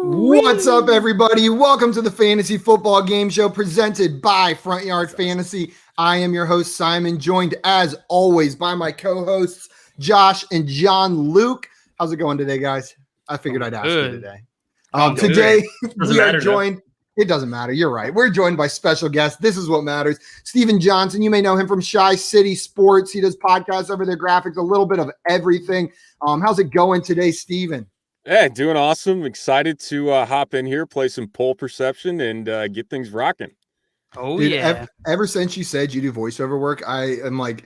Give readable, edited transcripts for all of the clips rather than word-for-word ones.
What's up, everybody? Welcome to the Fantasy Football Game Show presented by Front Yard Fantasy. I am your host, Simon, joined as always by my co-hosts, Josh and John Luke. How's it going today, guys? I figured I'd ask you today. Today, we are joined. It doesn't matter. You're right. We're joined by special guests. This is what matters. Steven Johnson, you may know him from Shy City Sports. He does podcasts over there, graphics, a little bit of everything. How's it going today, Steven? Yeah, doing awesome. Excited to hop in here, play some poll perception, and get things rocking. Oh, dude, yeah. Ever since you said you do voiceover work, I am like,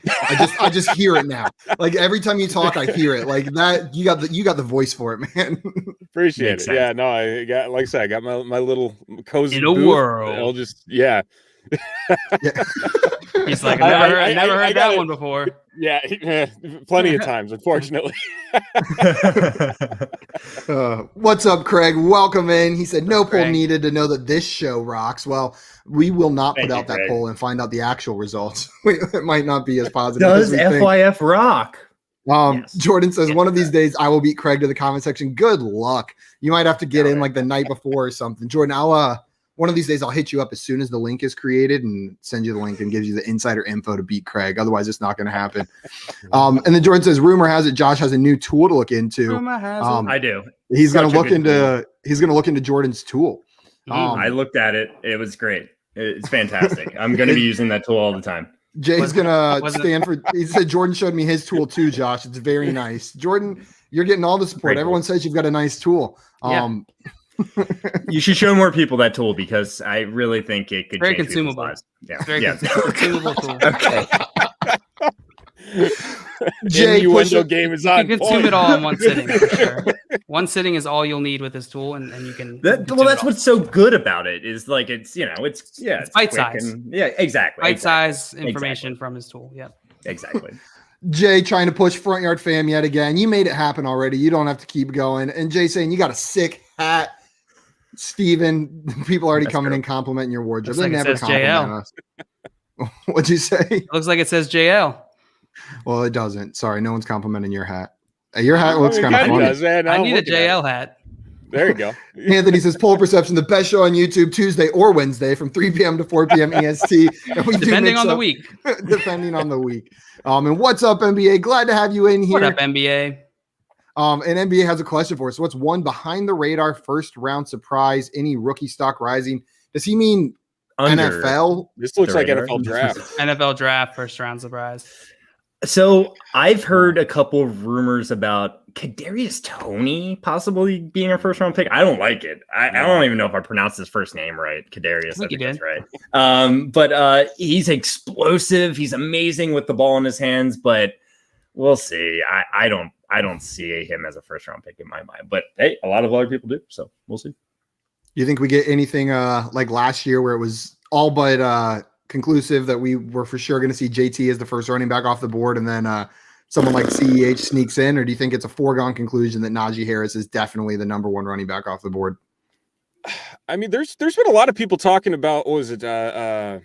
I just hear it now. Like every time you talk, I hear it. Like that, you got the voice for it, man. Appreciate it. Yeah, no, I got, like I said, I got my little cozy in a booth. world. I'll just, yeah. He's like, I never heard that one before. Yeah, plenty of times, unfortunately. What's up, Craig? Welcome in. He said no poll Craig needed to know that this show rocks. Well, we will not Thank put you, out that Craig. poll and find out the actual results. It might not be as positive. Does as we think. FYF rock? Yes. Jordan says, Yes, one of these days I will beat Craig to the comment section. Good luck. You might have to get in like the night before or something. Jordan, one of these days I'll hit you up as soon as the link is created and send you the link and gives you the insider info to beat Craig. Otherwise, it's not going to happen. And then Jordan says, rumor has it Josh has a new tool to look into. I do. He's going to look tool. into Jordan's tool. I looked at it. It was great. It's fantastic. I'm going to be using that tool all the time. Jay's gonna stand for. He said Jordan showed me his tool too, Josh. It's very nice. Jordan, you're getting all the support. Great Everyone tool. says you've got a nice tool. You should show more people that tool because I really think it could Very change people's consumable. lives. Yeah. Very Yeah. consumable tool. Okay. Jay, Innuendo game is on You can point. consume it all in one sitting for sure. One sitting is all you'll need with this tool, and you can. Well, that's what's so good about it is like it's it's It's quick bite-size. and- Yeah, exactly. Bite size information from his tool. Yep. Exactly. Jay trying to push Front Yard Fam yet again. You made it happen already. You don't have to keep going. And Jay saying you got a sick hat. Steven, people already That's coming true. in complimenting your wardrobe. Looks They like it never says compliment us. What'd you say? It looks like it says JL. Well, it doesn't. Sorry, no one's complimenting your hat. Your hat looks kind of Kinda funny. does, man. I I'm need a looking at it. JL hat. There you go. Anthony says poll perception, the best show on YouTube Tuesday or Wednesday from 3 p.m. to 4 p.m. EST. And we do Depending mix on the up- week. Depending on the week. And what's up, NBA? Glad to have you in here. What up, NBA? And NBA has a question for us. What's one behind the radar first round surprise? Any rookie stock rising? Does he mean Under. NFL? This looks The like radar. NFL draft. NFL draft first round surprise. So I've heard a couple of rumors about Kadarius Toney possibly being a first round pick. I don't like it. I don't even know if I pronounced his first name right. Kadarius. I think you that's did. right. But he's explosive. He's amazing with the ball in his hands. But we'll see. I don't see him as a first round pick in my mind. But hey, a lot of other people do. So we'll see. You think we get anything like last year where it was all but conclusive that we were for sure going to see JT as the first running back off the board and then someone like CEH sneaks in? Or do you think it's a foregone conclusion that Najee Harris is definitely the number one running back off the board? I mean, there's been a lot of people talking about, what was it? Javonte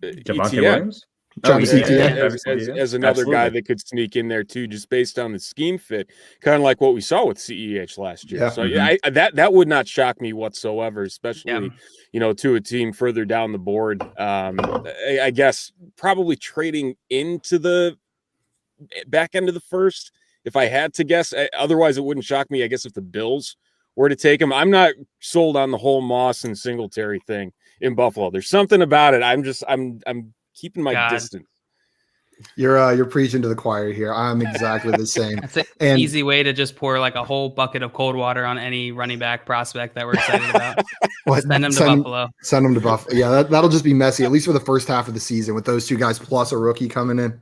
ETN. Williams? Travis Etienne. As another guy Absolutely. that could sneak in there too, just based on the scheme fit, kind of like what we saw with CEH last year. Yeah. So yeah, that would not shock me whatsoever, especially Yeah. to a team further down the board. I guess probably trading into the back end of the first, if I had to guess. Otherwise, it wouldn't shock me. I guess if the Bills were to take him, I'm not sold on the whole Moss and Singletary thing in Buffalo. There's something about it. I'm keeping my distance. You're preaching to the choir here. I'm exactly the same. That's an And- easy way to just pour like a whole bucket of cold water on any running back prospect that we're excited about. What? Send them to Buffalo. Send them to Buffalo. Yeah, that'll just be messy, at least for the first half of the season with those two guys plus a rookie coming in.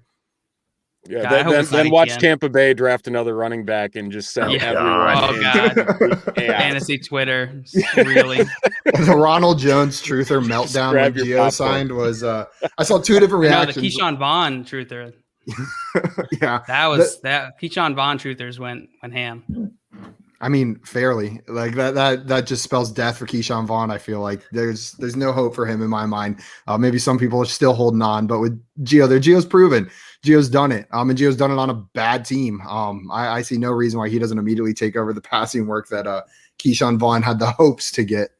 Yeah, God, I hope it's not then watch ETN. Tampa Bay draft another running back and just send Yeah. everyone. Oh, in. God. Yeah. Fantasy Twitter. Really. The Ronald Jones truther meltdown grab when your Gio popcorn. signed was I saw two different No, the reactions. Keyshawn Vaughn truther. Yeah. That Keyshawn Vaughn truthers went ham. I mean, fairly. Like that just spells death for Keyshawn Vaughn. I feel like there's no hope for him in my mind. Maybe some people are still holding on, but with Gio's proven. Gio's done it. And Gio's done it on a bad team. I see no reason why he doesn't immediately take over the passing work that Keyshawn Vaughn had the hopes to get.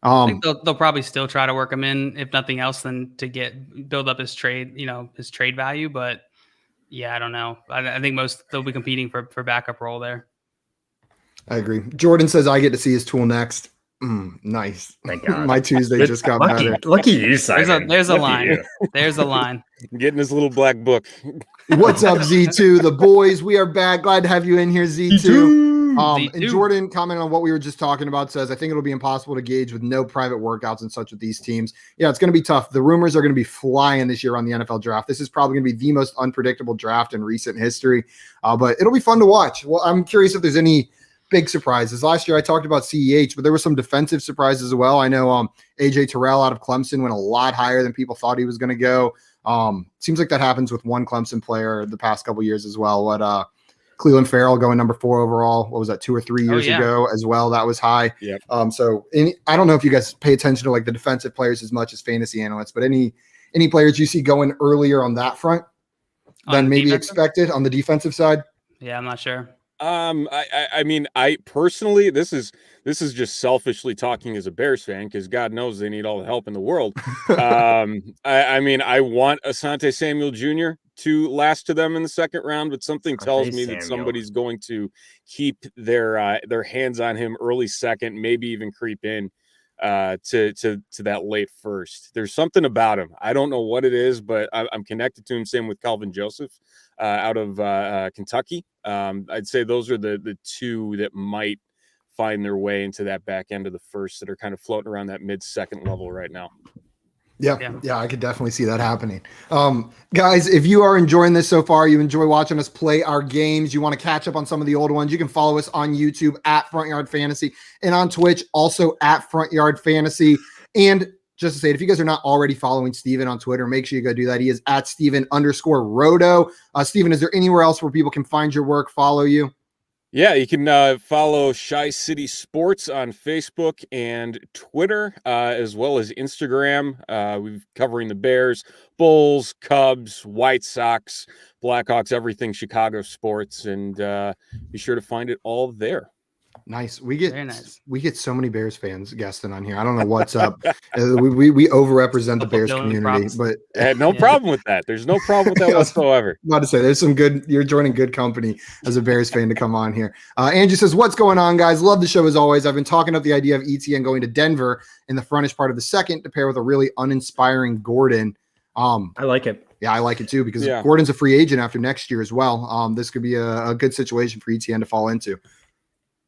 I think they'll probably still try to work him in, if nothing else, than to build up his trade value. But yeah, I don't know. I think they'll be competing for backup role there. I agree. Jordan says I get to see his tool next. Nice. Thank God. My Tuesday just got better. Lucky you, Simon. There's a Lucky line. you. There's a line. Getting his little black book. What's up, Z2? The boys, we are back. Glad to have you in here, Z2. And Z2. Jordan commenting on what we were just talking about says, I think it'll be impossible to gauge with no private workouts and such with these teams. Yeah, it's going to be tough. The rumors are going to be flying this year on the NFL draft. This is probably going to be the most unpredictable draft in recent history, but it'll be fun to watch. Well, I'm curious if there's any big surprises. Last year I talked about CEH, but there were some defensive surprises as well. I know AJ Terrell out of Clemson went a lot higher than people thought he was going to go. Seems like that happens with one Clemson player the past couple years as well. What Cleveland Farrell going number 4 overall. What was that, 2 or 3 years ago as well? That was high. Yep. I don't know if you guys pay attention to like the defensive players as much as fantasy analysts, but any players you see going earlier on that front than maybe defensive? expected on the defensive side? Yeah, I'm not sure. I mean, I personally, this is just selfishly talking as a Bears fan, because God knows they need all the help in the world. I mean, I want Asante Samuel Jr. to last to them in the second round, but something tells me that somebody's going to keep their hands on him early second, maybe even creep in to that late first. There's something about him. I don't know what it is, but I'm connected to him. Same with Calvin Joseph out of Kentucky. I'd say those are the two that might find their way into that back end of the first, that are kind of floating around that mid-second level right now. Yeah, I could definitely see that happening. Guys, if you are enjoying this so far, you enjoy watching us play our games, you want to catch up on some of the old ones, you can follow us on YouTube at Front Yard Fantasy and on Twitch also at Front Yard Fantasy. And just to say, if you guys are not already following Steven on Twitter, make sure you go do that. He is at Steven_Roto. Steven, is there anywhere else where people can find your work, follow you? Yeah, you can follow Shy City Sports on Facebook and Twitter, as well as Instagram. We're covering the Bears, Bulls, Cubs, White Sox, Blackhawks, everything Chicago sports, and be sure to find it all there. Nice. Very nice. We get so many Bears fans guesting on here. I don't know what's up. We overrepresent the Bears community, but I had no problem with that. There's no problem with that whatsoever. I'm about to say there's some good. You're joining good company as a Bears fan to come on here. Angie says, "What's going on, guys? Love the show as always. I've been talking up the idea of ETN going to Denver in the frontish part of the second to pair with a really uninspiring Gordon. I like it. Yeah, I like it too because Gordon's a free agent after next year as well. This could be a good situation for ETN to fall into."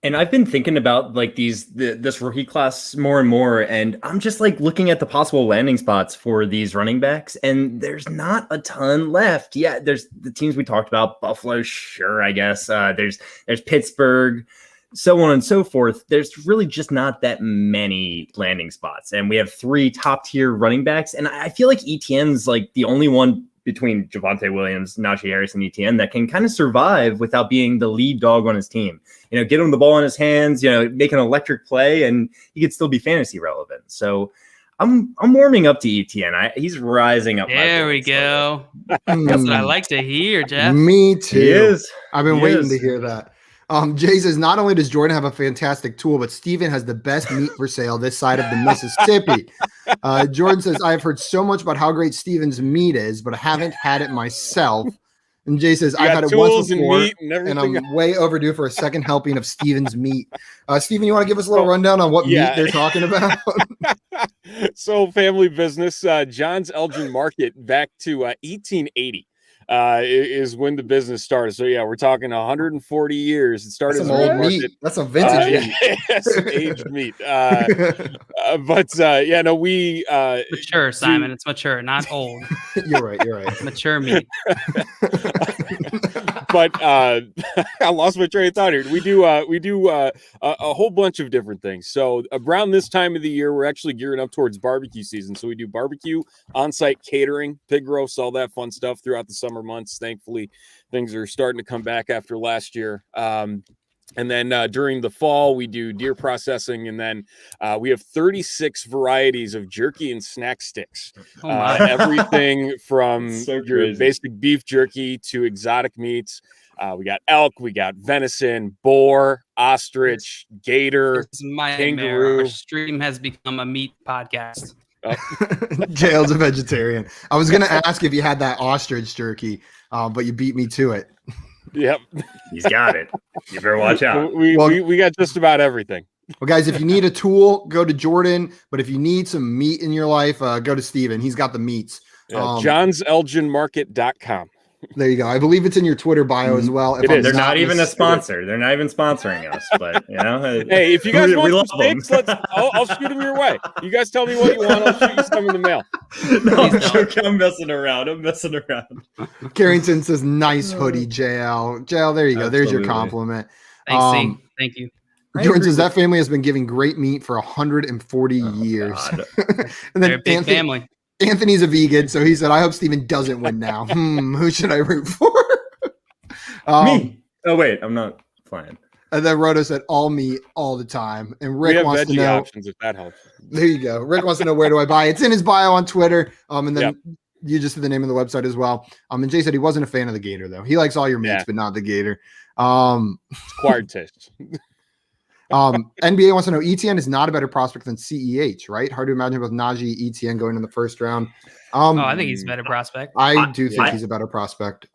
And I've been thinking about like this rookie class more and more, and I'm just like looking at the possible landing spots for these running backs, and there's not a ton left. Yeah, there's the teams we talked about, Buffalo, sure, I guess. There's Pittsburgh, so on and so forth. There's really just not that many landing spots, and we have 3 top tier running backs, and I feel like ETN's like the only one between Javonte Williams, Najee Harris, and ETN that can kind of survive without being the lead dog on his team. You know, get him the ball in his hands, you know, make an electric play, and he could still be fantasy relevant. So I'm warming up to ETN. He's rising up. There we go. That's what I like to hear, Jeff. Me too. He is. I've been waiting to hear that. Jay says, not only does Jordan have a fantastic tool, but Steven has the best meat for sale this side of the Mississippi. Jordan says, I've heard so much about how great Steven's meat is, but I haven't had it myself. And Jay says, I've had it once before, and I'm way overdue for a second helping of Steven's meat. Steven, you want to give us a little rundown on what meat they're talking about? So family business, John's Elgin Market back to 1880. is when the business started. So yeah, we're talking 140 years. It started That's as some a old market. meat. That's some vintage meat. Yeah, some aged meat. Yeah, no, we Mature, Simon. It's mature, not old. You're right. Mature meat. But I lost my train of thought here. We do a whole bunch of different things. So around this time of the year, we're actually gearing up towards barbecue season. So we do barbecue, on-site catering, pig roasts, all that fun stuff throughout the summer months. Thankfully, things are starting to come back after last year. And then during the fall, we do deer processing, and then we have 36 varieties of jerky and snack sticks. Oh my. Everything from So your crazy. basic beef jerky to exotic meats. We got elk, we got venison, boar, ostrich, gator, This is my kangaroo. nightmare. Our stream has become a meat podcast. JL's a vegetarian. I was gonna ask if you had that ostrich jerky, but you beat me to it. Yep. He's got it. You better watch out. We got just about everything. Well, guys, if you need a tool, go to Jordan. But if you need some meat in your life, go to Steven. He's got the meats. Yeah, johnselginmarket.com. There you go. I believe it's in your Twitter bio as well. It is. They're not even a mis- sponsor. They're not even sponsoring us. But you know, Hey, if you guys we want love some steaks, I'll shoot them your way. You guys tell me what you want. I'll shoot you some in the mail. No, Please don't. I'm messing around. Carrington says, "Nice hoodie, JL." JL, there you go. There's your Absolutely. compliment. Thanks, C. Um, Thank you. Jordan says that family has been giving great meat for 140 years. God. And They're then a big family. Anthony's a vegan, so he said, "I hope Steven doesn't win now." Who should I root for? Me. Oh wait, I'm not playing. And then Roto said, "All meat, all the time." And We Rick have wants to veggie know. options if that helps. There you go. Rick wants to know, where do I buy? It's in his bio on Twitter. And then you just did the name of the website as well. And Jay said he wasn't a fan of the Gator though. He likes all your meats, Yeah. but not the Gator. It's acquired taste. NBA wants to know, ETN is not a better prospect than CEH, right? Hard to imagine both Najee, ETN going in the first round. I think he's a better prospect. I do think he's a better prospect.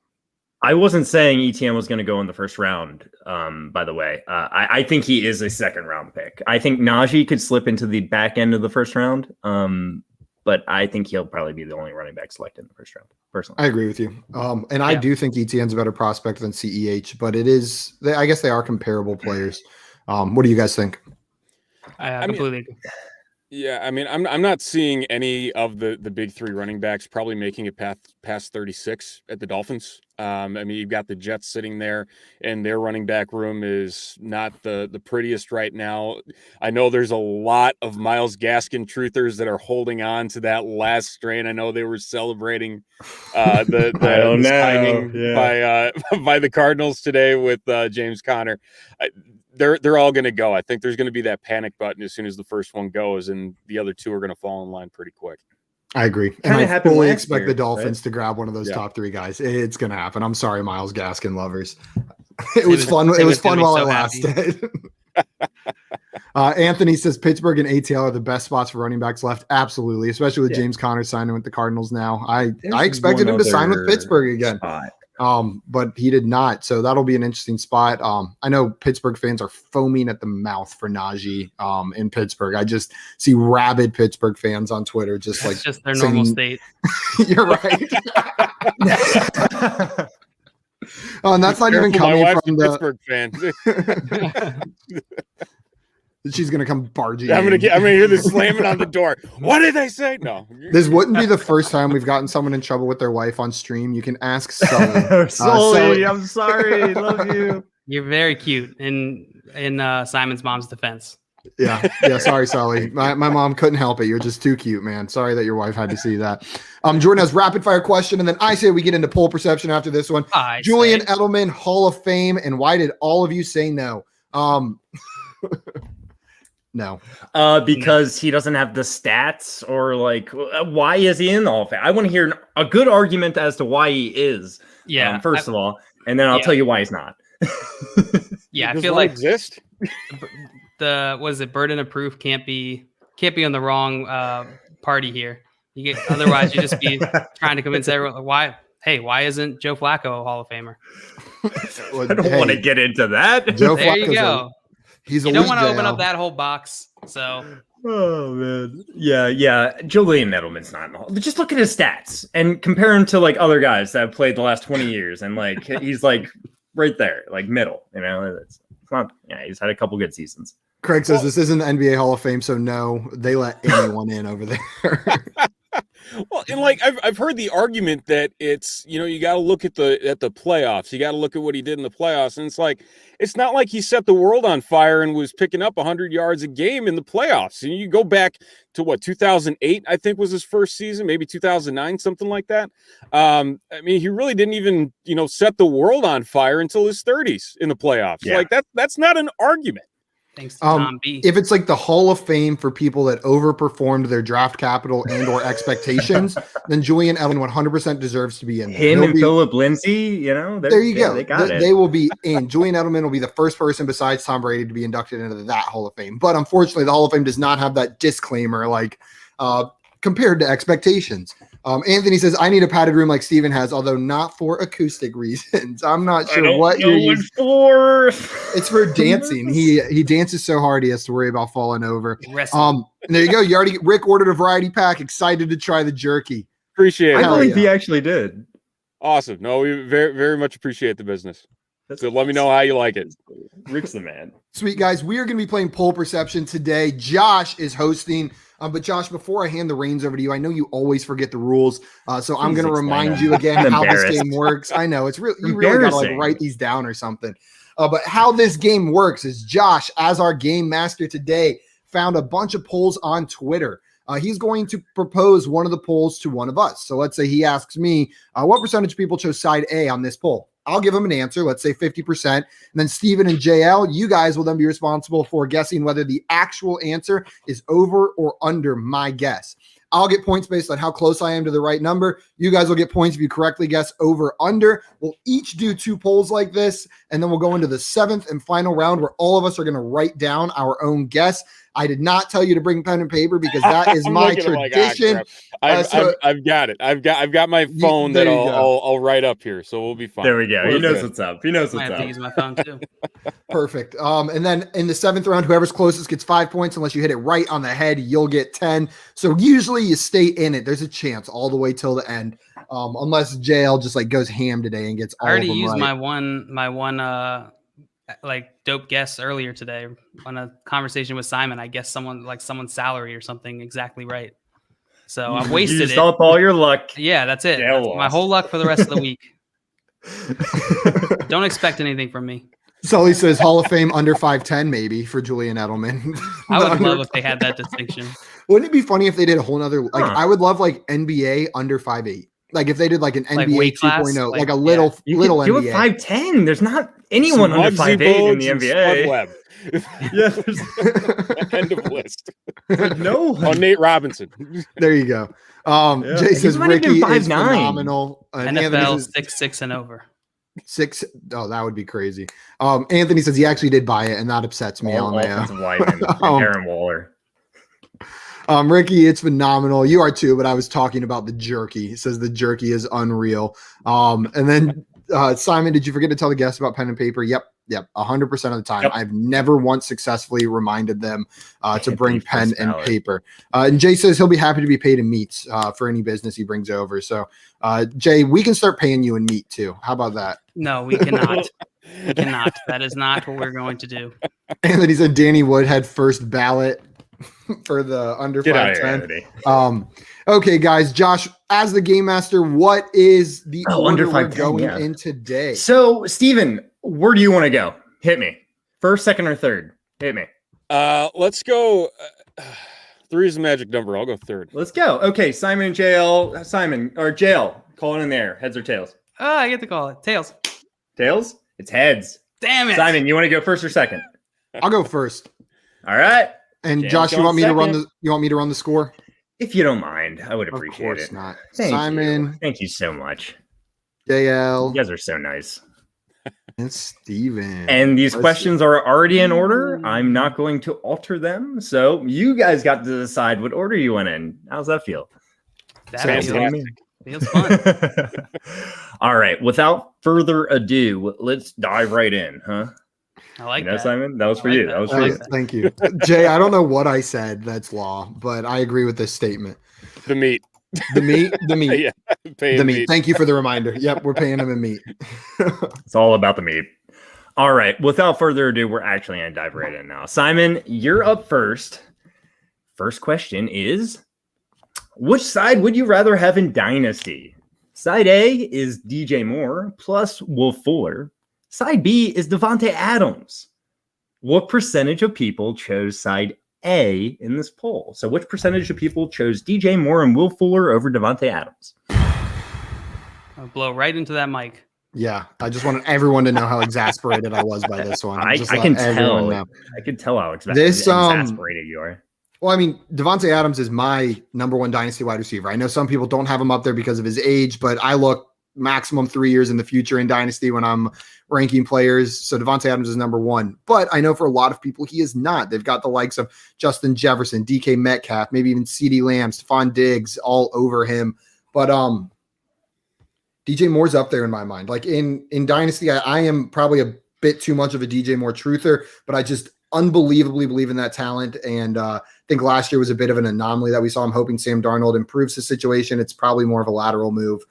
I wasn't saying ETN was going to go in the first round. By the way, I think he is a second round pick. I think Najee could slip into the back end of the first round. But I think he'll probably be the only running back selected in the first round. Personally, I agree with you. And I do think ETN's a better prospect than CEH, but I guess they are comparable players. What do you guys think? I completely agree. Yeah, I mean, I'm not seeing any of the big three running backs probably making it past 36 at the Dolphins. I mean, you've got the Jets sitting there, and their running back room is not the prettiest right now. I know there's a lot of Myles Gaskin truthers that are holding on to that last strain. I know they were celebrating the signing by the Cardinals today with James Conner. They're all going to go. I think there's going to be that panic button as soon as the first one goes, and the other two are going to fall in line pretty quick. I agree. And Kinda I happened fully last expect year, the Dolphins right? to grab one of those Yeah. top three guys. It's going to happen. I'm sorry, Myles Gaskin lovers. It was was- fun. It Tim was was gonna fun be while so it happy. lasted. Anthony says Pittsburgh and ATL are the best spots for running backs left. Absolutely, especially with Yeah. James Conner signing with the Cardinals now. I There's expected one him to sign with other Pittsburgh again. spot. But he did not. So that'll be an interesting spot. I know Pittsburgh fans are foaming at the mouth for Najee in Pittsburgh. I just see rabid Pittsburgh fans on Twitter, just like It's just their normal saying- state. you're right. Oh, and that's not even Careful, my coming wife's from a the. Pittsburgh fan. She's gonna come barging. I'm gonna in. hear this slamming on the door. What did they say? No. This wouldn't be the first time we've gotten someone in trouble with their wife on stream. You can ask Sully. Sully, I'm sorry. Love you. You're very cute in Simon's mom's defense. Yeah. Sorry, Sully. My mom couldn't help it. You're just too cute, man. Sorry that your wife had to see that. Jordan has rapid fire question, and then I say we get into poll perception after this one. Julian Edelman, Hall of Fame, and why did all of you say no? No. Because he doesn't have the stats, or like, why is he in the Hall of Fame? I want to hear a good argument as to why he is. Yeah. First of all, and then I'll tell you why he's not. Yeah, I Does feel one like exist. burden of proof can't be on the wrong party here. Otherwise you just be trying to convince everyone why isn't Joe Flacco a Hall of Famer? Well, I don't want to get into that. Joe There you Flacco's go. He's You a don't weak want to open JL. up that whole box. So Oh man, yeah. Julian Edelman's not in the hall. But just look at his stats and compare him to like other guys that have played the last 20 years, and like he's like right there, like middle. You know, it's not. Yeah, he's had a couple good seasons. Craig says this isn't the NBA Hall of Fame, so no, they let anyone in over there. Well, and like I've heard the argument that it's, you got to look at the playoffs. You got to look at what he did in the playoffs, and it's not like he set the world on fire and was picking up 100 yards a game in the playoffs. And you go back to 2008, I think was his first season, maybe 2009, something like that. I mean, he really didn't even set the world on fire until his 30s in the playoffs. Yeah. Like that's not an argument. Thanks to Tom B. If it's like the Hall of Fame for people that overperformed their draft capital and or expectations, then Julian Edelman 100% deserves to be in there. Him and Philip Lindsay, there you go. They got it. They will be in. Julian Edelman will be the first person besides Tom Brady to be inducted into that Hall of Fame. But unfortunately, the Hall of Fame does not have that disclaimer compared to expectations. Anthony says, I need a padded room like Steven has, although not for acoustic reasons. I'm not sure what you're using for. It's for dancing. He dances so hard he has to worry about falling over. Wrestling. There you go. Rick ordered a variety pack. Excited to try the jerky. Appreciate it. I believe yeah. he actually did. Awesome. No, we very, very much appreciate the business. So let me know how you like it. Rick's the man. Sweet guys, we are going to be playing Poll Perception today. Josh is hosting. But Josh, before I hand the reins over to you, I know you always forget the rules, so I'm going to remind you again how this game works. I know it's you really got to write these down or something. But how this game works is Josh, as our game master today, found a bunch of polls on Twitter. He's going to propose one of the polls to one of us. So let's say he asks me, what percentage of people chose side A on this poll? I'll give him an answer, let's say 50%. And then Steven and JL, you guys will then be responsible for guessing whether the actual answer is over or under my guess. I'll get points based on how close I am to the right number. You guys will get points if you correctly guess over, under. We'll each do 2 polls like this, and then we'll go into the 7th and final round where all of us are going to write down our own guess. I did not tell you to bring pen and paper because that is my tradition. I've got it. I've got my phone that I'll write up here, so we'll be fine. There we go. He knows what's up. He knows what's I have up. to use my phone too. Perfect. And then in the 7th round, whoever's closest gets 5 points. Unless you hit it right on the head, you'll get 10. So usually you stay in it. There's a chance all the way till the end. Unless JL just goes ham today and gets all of them right. I already used my one dope guess earlier today on a conversation with Simon. I guess someone's salary or something exactly right. So I've wasted used up all your luck. Yeah, that's it. That's my whole luck for the rest of the week. Don't expect anything from me. Sully says Hall of Fame under 5'10", maybe for Julian Edelman. I would love if they had that distinction. Wouldn't it be funny if they did a whole nother I would love NBA under 5'8". Like if they did an NBA 2.0, like a little NBA. Do it 5'10". There's not anyone under 5'8" in the NBA. Yeah, end of list. No, Nate Robinson. There you go. Jay says Ricky is phenomenal. NFL 6'6" and over. 6. Oh, that would be crazy. Anthony says he actually did buy it, and that upsets me. Aaron Waller. Ricky, it's phenomenal. You are too, but I was talking about the jerky. He says the jerky is unreal. And then Simon, did you forget to tell the guests about pen and paper? Yep. 100% of the time. Yep. I've never once successfully reminded them to bring pen and paper. And Jay says he'll be happy to be paid in meats for any business he brings over. So Jay, we can start paying you in meat too. How about that? No, we cannot. We cannot. That is not what we're going to do. Anthony said Danny Woodhead first ballot for the under 5'10". Okay, guys. Josh, as the game master, what is the order we're going in today? So, Steven, where do you want to go? Hit me. First, second, or third? Hit me. Let's go. 3 is the magic number. I'll go third. Let's go. Okay, Simon and JL. Simon or JL, call it in there. Heads or tails? I get to call it tails. Tails? It's heads. Damn it. Simon, you want to go first or second? I'll go first. All right. And Josh, you want me to run the score? If you don't mind, I would appreciate it. Of course not. Simon. Thank you so much. JL. You guys are so nice. And Steven. And these questions are already in order. I'm not going to alter them. So you guys got to decide what order you went in. How's that feel? That feels fun. All right. Without further ado, let's dive right in, huh? I like You know, that. Simon, that was for I like you. that. That was I for like you. that. Thank you, Jay. I don't know what I said. That's law, but I agree with this statement. The meat. The meat. Yeah, paying The meat. meat. Thank you for the reminder. Yep, we're paying him in meat. It's all about the meat. All right. Without further ado, we're actually going to dive right in now. Simon, you're up first. First question is, which side would you rather have in Dynasty? Side A is DJ Moore plus Will Fuller. Side B is Devontae Adams. What percentage of people chose side A in this poll? So which percentage of people chose DJ Moore and Will Fuller over Devontae Adams? I'll blow right into that mic. Yeah, I just wanted everyone to know how exasperated I was by this one. I Just can let everyone tell. know. I can tell how This, exasperated you are. Well, I mean, Devontae Adams is my number one dynasty wide receiver. I know some people don't have him up there because of his age, but I look maximum 3 years in the future in dynasty when I'm ranking players. So Devontae Adams is number one. But I know for a lot of people, he is not. They've got the likes of Justin Jefferson, DK Metcalf, maybe even CeeDee Lamb, Stephon Diggs all over him. But DJ Moore's up there in my mind. Like in dynasty, I am probably a bit too much of a DJ Moore truther, but I just unbelievably believe in that talent. And I think last year was a bit of an anomaly that we saw. I'm hoping Sam Darnold improves the situation. It's probably more of a lateral move.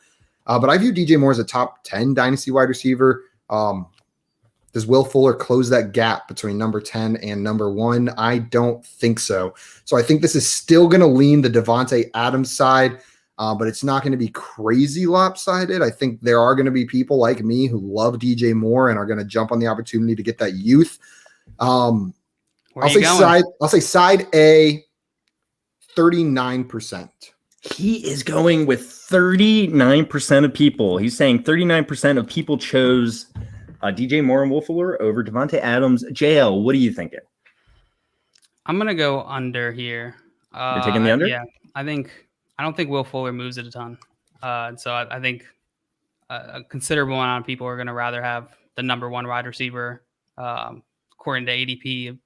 But I view DJ Moore as a top 10 dynasty wide receiver. Does Will Fuller close that gap between number 10 and number 1? I don't think so. So I think this is still going to lean the Devontae Adams side, but it's not going to be crazy lopsided. I think there are going to be people like me who love DJ Moore and are going to jump on the opportunity to get that youth. I'll say side A, 39%. He is going with 39% of people. He's saying 39% of people chose DJ Moore and Will Fuller over Devontae Adams. JL, what are you thinking? I'm going to go under here. You're taking the under? Yeah. I don't think Will Fuller moves it a ton. So I think a considerable amount of people are going to rather have the number one wide receiver, according to ADP,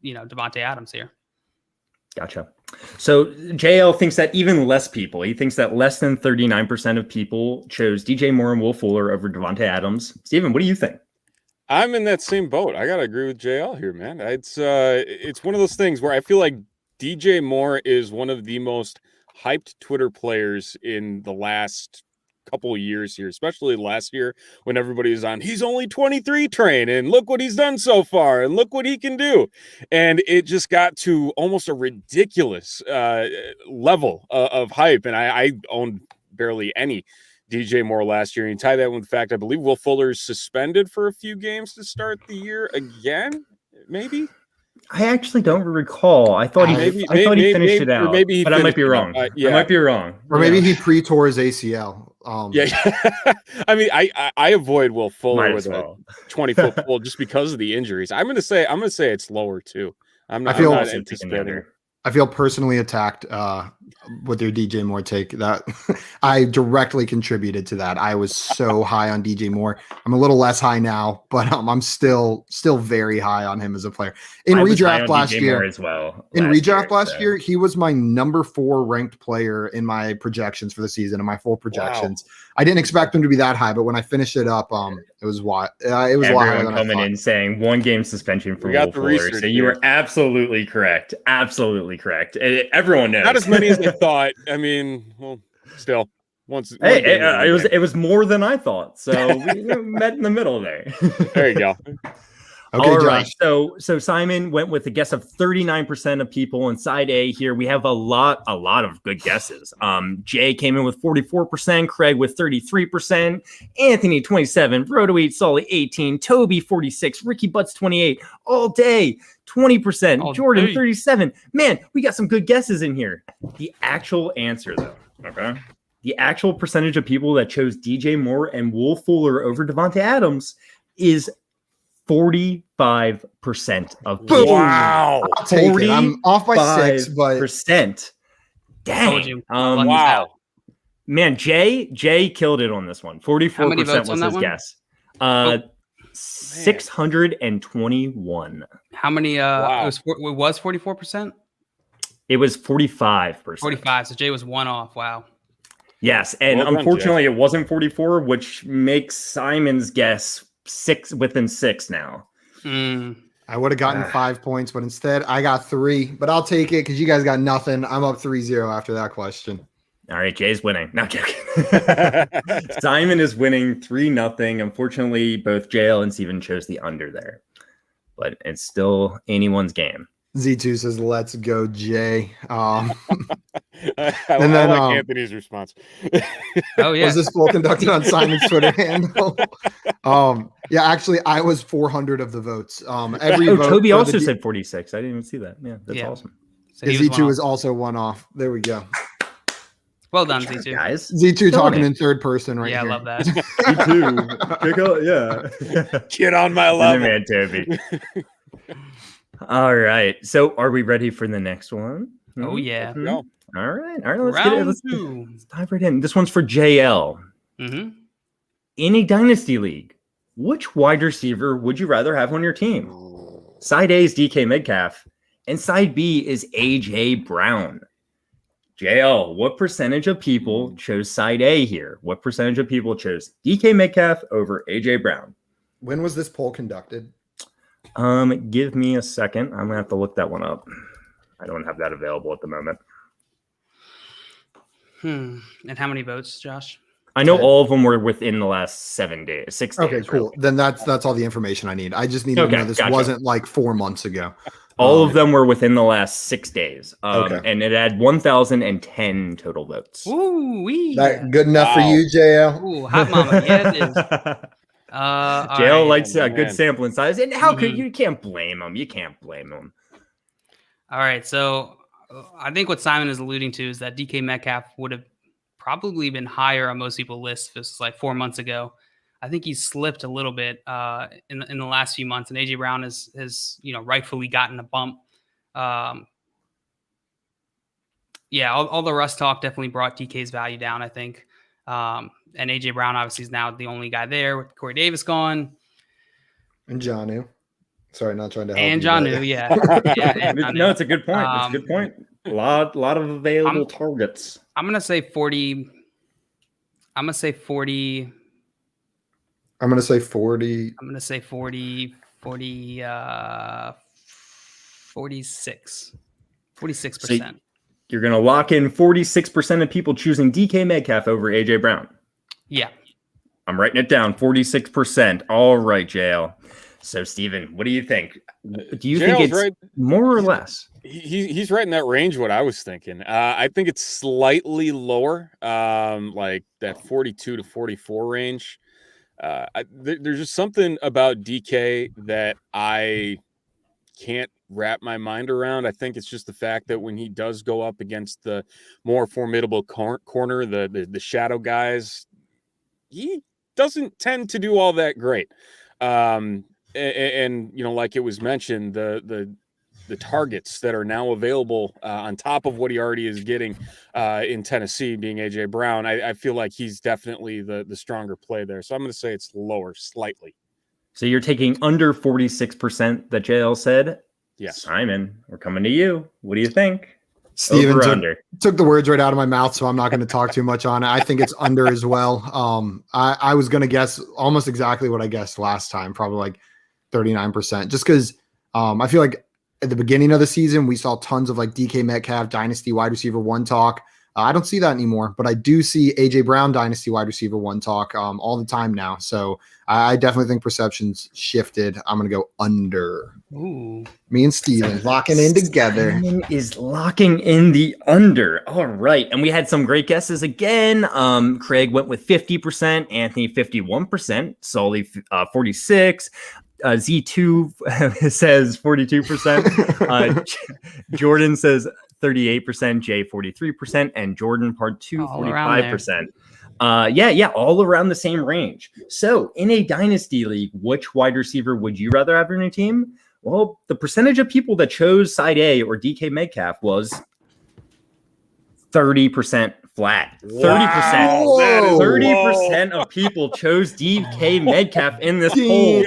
Devontae Adams here. Gotcha. So JL thinks that even less people, he thinks that less than 39% of people chose DJ Moore and Will Fuller over Devontae Adams. Steven, what do you think? I'm in that same boat. I gotta agree with JL here, man. It's one of those things where I feel like DJ Moore is one of the most hyped Twitter players in the last couple of years here, especially last year when everybody was on he's only 23 train and look what he's done so far and look what he can do, and it just got to almost a ridiculous level of hype. And I owned barely any DJ Moore last year, and you tie that with the fact I believe Will Fuller's suspended for a few games to start the year again, maybe. I actually don't recall. I thought he finished it out, but I might be wrong. I might be wrong. Or maybe he pre-tore his ACL. I mean, I avoid Will Fuller with a 20-foot pull just because of the injuries. I'm gonna say it's lower too. I'm not anticipating. I feel personally attacked with your DJ Moore take. That I directly contributed to that. I was so high on DJ Moore. I'm a little less high now, but I'm still very high on him as a player. In redraft last year as well. In redraft last year, he was my number 4 ranked player in my projections for the season, in my full projections. Wow. I didn't expect him to be that high, but when I finished it up, it was what it was. Everyone coming in saying 1 game suspension for Will Fuller. So you were absolutely correct. Absolutely correct. Everyone knows. Not as many as they thought. I mean, well, still. It was more than I thought. So we met in the middle there. There you go. Okay, all Josh. right. So Simon went with a guess of 39% of people in side A here. We have a lot of good guesses. Jay came in with 44%, Craig with 33%, Anthony 27, Roto8 Solly 18, Toby 46, Ricky Butts 28, all day 20%, Jordan 37. Man, we got some good guesses in here. The actual answer though, okay? The actual percentage of people that chose DJ Moore and Will Fuller over Devontae Adams is 45% of people. Wow. I'll take it. I'm off by 6, but percent. Dang. Wow. Man, Jay killed it on this one. 44% was his guess. 621. How many it was 44%? It was 45%. 45. So Jay was 1 off. Wow. Yes, and unfortunately it wasn't 44, which makes Simon's guess within 6 now. I would have gotten 5 points, but instead I got 3. But I'll take it because you guys got nothing. I'm up 3-0 after that question. All right, Jay's winning. Not joking. Simon is winning 3-0. Unfortunately, both JL and Steven chose the under there. But it's still anyone's game. Z2 says, let's go, Jay. I like Anthony's response. Oh, yeah. Was this poll conducted on Simon's Twitter handle? Yeah, actually, I was 400 of the votes. Every vote Toby for also the said 46. I didn't even see that. Yeah, that's awesome. So he Z2 was also one off. There we go. Well done, Z2. Guys. Z2 talking in third person right Yeah, here. I love that. Yeah. Get on my level. Man, Toby. All right. So are we ready for the next one? Oh, yeah. No. All right. Let's Round get it. Let's 2. dive right in. This one's for JL. Mm-hmm. In a dynasty league, which wide receiver would you rather have on your team? Side A is DK Metcalf, and side B is AJ Brown. JL, what percentage of people chose side A here? What percentage of people chose DK Metcalf over AJ Brown? When was this poll conducted? Give me a second. I'm gonna have to look that one up. I don't have that available at the moment. And how many votes, Josh? I know all of them were within the last 6 days. Okay, cool. Really. Then that's all the information I need. I just need to know this wasn't like 4 months ago. All of them were within the last 6 days. Okay. And it had 1,010 total votes. Ooh-wee. That good enough for you, JL? Ooh, hot mama. Yeah, it is. JL likes a good man. sampling size. And how could you can't blame him. You can't blame him. All right. So I think what Simon is alluding to is that DK Metcalf would have probably been higher on most people's lists if this was like 4 months ago. I think he's slipped a little bit in the last few months, and AJ Brown has rightfully gotten a bump. Yeah, all the Russ talk definitely brought DK's value down, I think. And AJ Brown obviously is now the only guy there with Corey Davis gone. And Jonnu. Sorry, not trying to help. And you, Jonnu, but- yeah. And Jonnu. No, it's a good point. It's a good point. A lot of available targets. I'm gonna say 40. I'm gonna say 40. I'm going to say 40. I'm gonna say 40, 46. 46%. You're going to lock in 46% of people choosing DK Metcalf over AJ Brown. Yeah. I'm writing it down. 46%. All right, JL. So, Steven, what do you think? Do you think it's right. more or less? He's right in that range. What I was thinking. I think it's slightly lower, like that 42 to 44 range. There's just something about DK that I can't wrap my mind around. I think it's just the fact that when he does go up against the more formidable corner, the shadow guys, he doesn't tend to do all that great. And like it was mentioned, the targets that are now available on top of what he already is getting in Tennessee, being AJ Brown, I feel like he's definitely the stronger play there. So I'm going to say it's lower slightly. So you're taking under 46% that JL said? Yes. Simon, we're coming to you. What do you think? Steven Over or under? took the words right out of my mouth, so I'm not going to talk too much on it. I think it's under as well. I was going to guess almost exactly what I guessed last time, probably like 39%, just because I feel like at the beginning of the season, we saw tons of like DK Metcalf, Dynasty wide receiver 1 talk. I don't see that anymore, but I do see AJ Brown, Dynasty wide receiver 1 talk all the time now. So I definitely think perception's shifted. I'm going to go under. Ooh. Me and Steven locking in together. Simon is locking in the under. All right. And we had some great guesses again. Craig went with 50%, Anthony 51%, Sully 46%. Z2 says 42%. Jordan says 38%, Jay 43%, and Jordan part 2 45%. All around the same range. So in a dynasty league, which wide receiver would you rather have on your team? Well, the percentage of people that chose side A or DK Metcalf was 30% flat. 30%. Whoa. 30% of people chose DK Metcalf in this poll.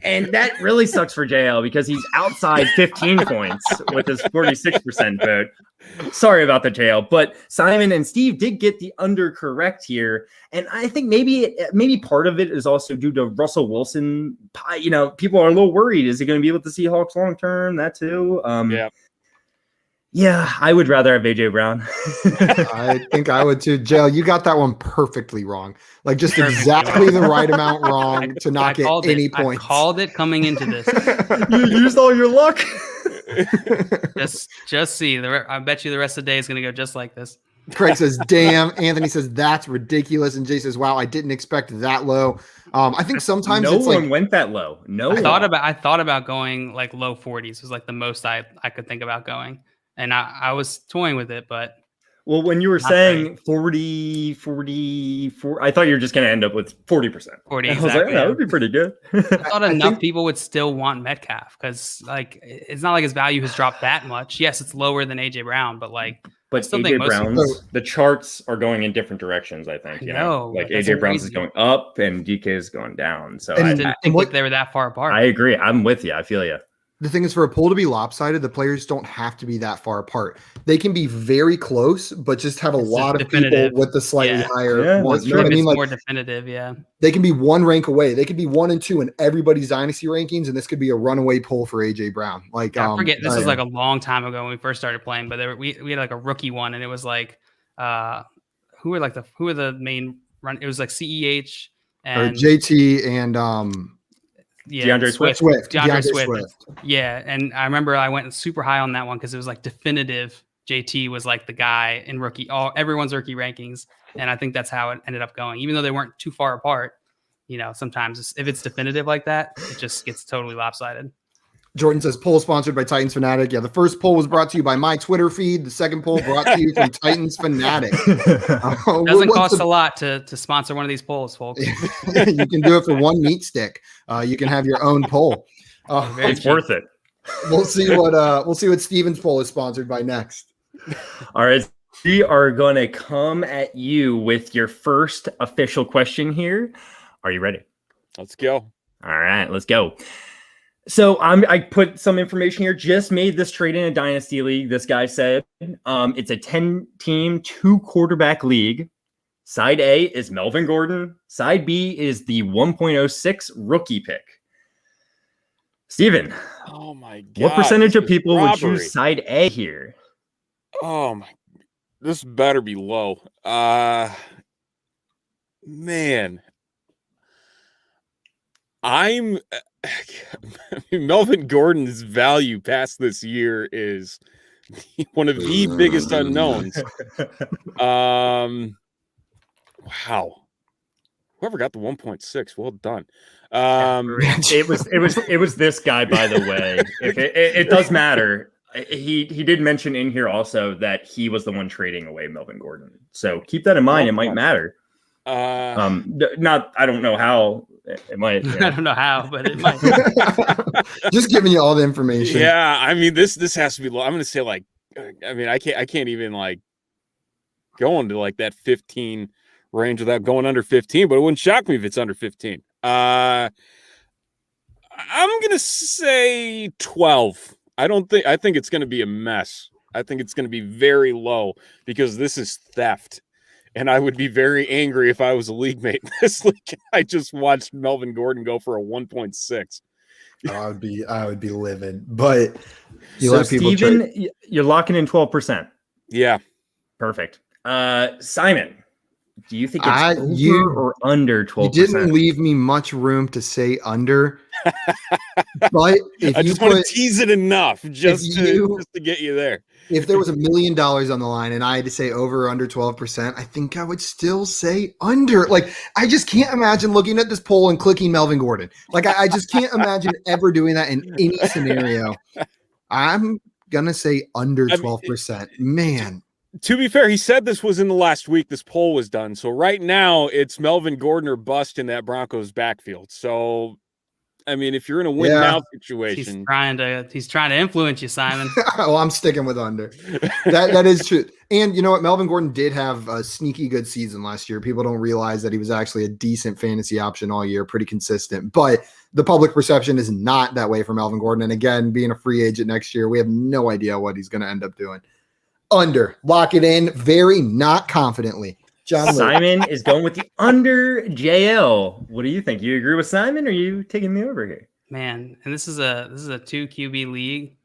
And that really sucks for JL because he's outside 15 points with his 46% vote. Sorry about the jail, but Simon and Steve did get the under correct here, and I think maybe part of it is also due to Russell Wilson. You know, people are a little worried. Is he going to be with the Seahawks long term? That too. Yeah, I would rather have AJ Brown. I think I would too. Jail, you got that one perfectly wrong. Like just exactly the right amount wrong to not get any points. I called it coming into this. You used all your luck. just see. I bet you the rest of the day is going to go just like this. Craig says, damn. Anthony says, that's ridiculous. And Jay says, wow, I didn't expect that low. I think sometimes no one went that low. I thought about going like low 40s was like the most I could think about going. And I was toying with it, but well, when you were saying 40, I thought you were just going to end up with 40%. 40, exactly. I was like, that would be pretty good. I thought enough people would still want Metcalf because like it's not like his value has dropped that much. Yes, it's lower than AJ Brown, but AJ Brown's the charts are going in different directions. I think like AJ Brown's is going up and DK is going down. So I didn't think they were that far apart. I agree. I'm with you. I feel you. The thing is, for a poll to be lopsided, the players don't have to be that far apart. They can be very close, but just have a lot of people with the slightly higher ones. You know what I mean? Like, more definitive, yeah. They can be one rank away. They could be 1 and 2 in everybody's dynasty rankings, and this could be a runaway poll for AJ Brown. Like, I forget, this was like a long time ago when we first started playing, but we had like a rookie one, and it was like, who are the main run? It was like CEH and JT and DeAndre Swift. DeAndre Swift. Yeah, and I remember I went super high on that one because it was like definitive. JT was like the guy in everyone's rookie rankings, and I think that's how it ended up going. Even though they weren't too far apart, sometimes if it's definitive like that, it just gets totally lopsided. Jordan says poll sponsored by Titans Fanatic. Yeah, the first poll was brought to you by my Twitter feed. The second poll brought to you from Titans Fanatic. Doesn't cost a lot to sponsor one of these polls, folks. You can do it for one meat stick. You can have your own poll. It's worth it. We'll see what Steven's poll is sponsored by next. All right, we are going to come at you with your first official question here. Are you ready? Let's go. All right, let's go. So I put some information here. Just made this trade in a dynasty league. This guy said it's a 10-team, 2-quarterback league. Side A is Melvin Gordon. Side B is the 1.06 rookie pick. Steven. Oh my God. What percentage of people would choose side A here? Oh my, this better be low. Man. Melvin Gordon's value past this year is one of the biggest unknowns. Wow. Whoever got the 1.6, well done. It was this guy, by the way. It does matter. He did mention in here also that he was the one trading away Melvin Gordon. So keep that in mind. It might matter. I don't know how. It might. Yeah. I don't know how, but it might. Just giving you all the information. Yeah, I mean this has to be low. I'm going to say I can't even go into that 15 range without going under 15. But it wouldn't shock me if it's under 15. I'm going to say 12. I think it's going to be a mess. I think it's going to be very low because this is theft. And I would be very angry if I was a league mate in this league. I just watched Melvin Gordon go for a 1.6. I would be livid. But Steven, you're locking in 12%. Yeah. Perfect. Simon, do you think it's over or under 12%? You didn't leave me much room to say under. But if I just want to tease it enough just to get you there. If there was $1 million on the line and I had to say over or under 12%, I think I would still say under. I just can't imagine looking at this poll and clicking Melvin Gordon. I just can't imagine ever doing that in any scenario. I'm going to say under 12%. Man. To be fair, he said this was in the last week this poll was done. So right now it's Melvin Gordon or bust in that Broncos backfield. So I mean, if you're in a win now situation, he's trying to influence you, Simon. Well, I'm sticking with under. That is true. And you know what? Melvin Gordon did have a sneaky good season last year. People don't realize that he was actually a decent fantasy option all year, pretty consistent. But the public perception is not that way for Melvin Gordon. And again, being a free agent next year, we have no idea what he's going to end up doing. Under. Lock it in very not confidently. John Luke. Simon is going with the under. JL, what do you think? You agree with Simon, or are you taking the over here? Man, and this is a 2 QB league,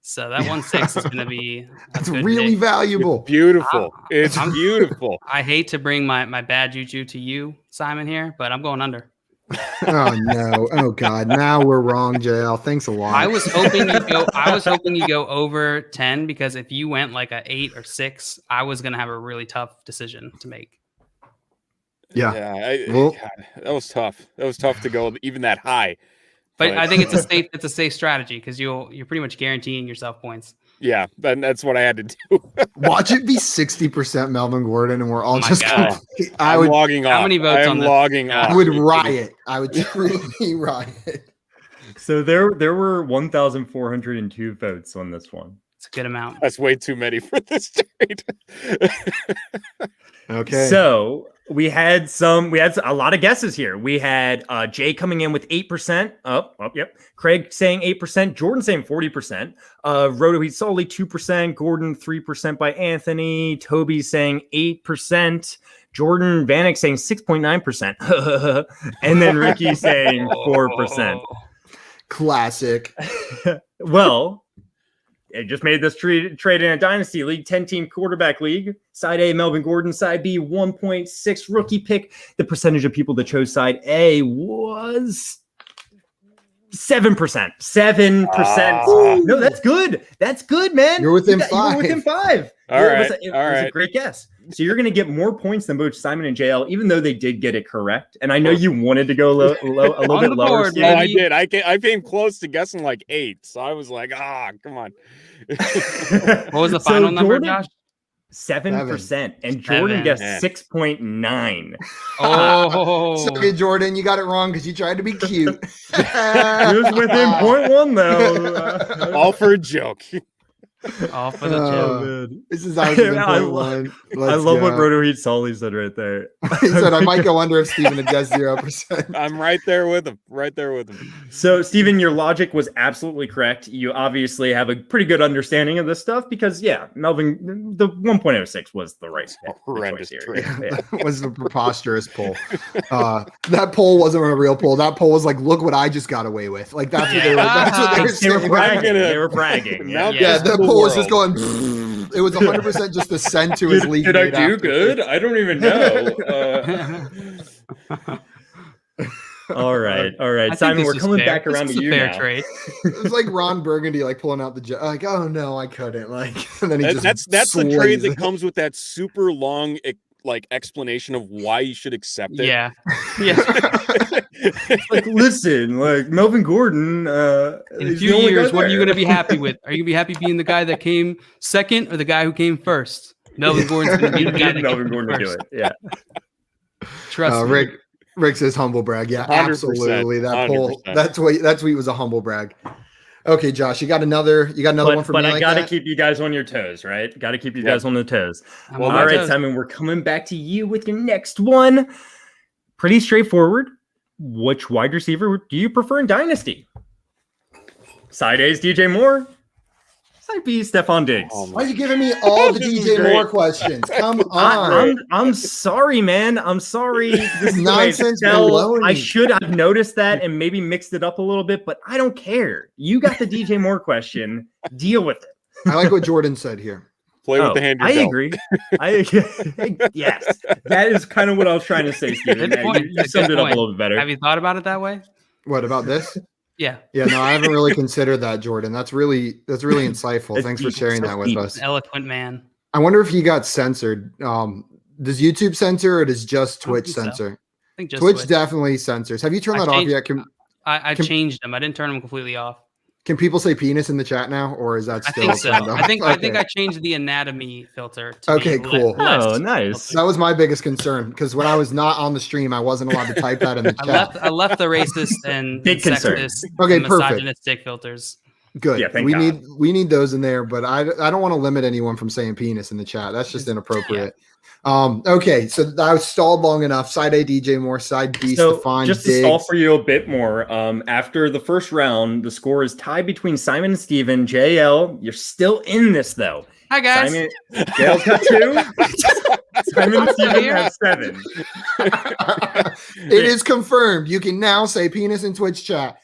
so that 1-6 is going to be That's really valuable. It's beautiful. It's beautiful. I hate to bring my bad juju to you, Simon, here, but I'm going under. Oh no! Oh god! Now we're wrong, JL. Thanks a lot. I was hoping you go over 10 because if you went like a 8 or 6, I was going to have a really tough decision to make. Yeah. God, that was tough. That was tough to go even that high. But I think it's a safe strategy because you're pretty much guaranteeing yourself points. Yeah, that's what I had to do. Watch it be 60% Melvin Gordon, and we're all just. I would logging off. How many votes on this? Logging off. I would riot. I would truly riot. So there were 1,402 votes on this one. It's a good amount. That's way too many for this trade. Okay. So we had a lot of guesses here. We had Jay coming in with 8%. Yep. Craig saying 8%. Jordan saying 40%. Roto Heat Solely 2%. Gordon 3% by Anthony. Toby saying 8%. Jordan Vanek saying 6.9%. And then Ricky saying 4%. Classic. Well, I just made this trade in a dynasty league, 10-team quarterback league. Side A, Melvin Gordon. Side B, 1.6 rookie pick. The percentage of people that chose side A was 7%. 7%. No, that's good. That's good, man. You're within you five. You're within 5. All right. It was a great guess. So you're going to get more points than both Simon and JL, even though they did get it correct. And I know you wanted to go a little bit lower. Board, Oh, I did. I came close to guessing like 8. So I was like, come on. What was the final number, Josh? 7%. And Jordan guessed 6.9. Oh, Sorry, Jordan, you got it wrong because you tried to be cute. He was within 0.1 though. All for a joke. all for the joke. This is ours within I 0.1. I love what Roto Heat Solly said right there. He said, I might go under if Steven had guessed 0%. I'm right there with him. So, Steven, your logic was absolutely correct. You obviously have a pretty good understanding of this stuff because, Melvin, the 1.06 was the right horrendous choice here. That was a preposterous poll. That poll wasn't a real poll. That poll was like, look what I just got away with. Like, that's what they were, that's what they were saying. They were bragging. Yeah, that poll was just going, it was 100% just the send to his league. Did I do good? I don't even know. All right. Simon, we're coming back around to you fair now. trade. It was like Ron Burgundy, like pulling out the like, oh no, I couldn't. Like, and then he that's the trade slays that it. comes with that super long explanation of why you should accept it. Yeah. Like, listen, like Melvin Gordon. In a few years, what are you going to be happy with? Are you going to be happy being the guy that came second or the guy who came first? Melvin Gordon's going to be the guy that Melvin came Gordon to do first. it. Yeah. Trust me. Rick says humble brag. Yeah, 100%, absolutely. That poll, 100%. that tweet was a humble brag. Okay, Josh, you got another one for me. But I like got to that? keep you guys on your toes, right? Got to keep you guys on the toes. I'm All on my right, toes. Simon, we're coming back to you with your next one. Pretty straightforward. Which wide receiver do you prefer in Dynasty? Side A is DJ Moore. Side B is Stephon Diggs. Why are you giving me all the This is DJ great. Moore questions? Come on. I'm sorry, man. I'm sorry. This is Nonsense the way it's spelled. baloney. I should have noticed that and maybe mixed it up a little bit, but I don't care. You got the DJ Moore question. Deal with it. I like what Jordan said here. Play with the hand you're I dealt. agree. Yes, that is kind of what I was trying to say, Steven. Good point. You summed Good it up a point. little bit better. Have you thought about it that way? What about this? Yeah. Yeah, no, I haven't really considered that, Jordan. That's really insightful. It's Thanks for deep. sharing So that with deep. us. Eloquent man. I wonder if he got censored. Does YouTube censor or does just I don't Twitch think so. censor? I think just Twitch Twitch. definitely censors. Have you turned I that off changed- yet? I Can- changed them. I didn't turn them completely off. Can people say penis in the chat now, or is that I still? think so. turned off? I think Okay. I changed the anatomy filter. To Okay, be cool. less Oh, nice. That was my biggest concern because when I was not on the stream, I wasn't allowed to type that in the chat. I left the racist and Big concern. sexist, Okay, and perfect. misogynistic filters. Good. Yeah, thank we God. need those in there, but I don't want to limit anyone from saying penis in the chat. That's just inappropriate. Okay, so I was stalled long enough. Side A, DJ Moore. Side B, So Stephon just to Diggs. stall for you a bit more, after the first round, the score is tied between Simon and Steven. JL, you're still in this though. Hi guys. Simon, Dale's got 2. Simon and Steven have 7. It is confirmed. You can now say penis in Twitch chat.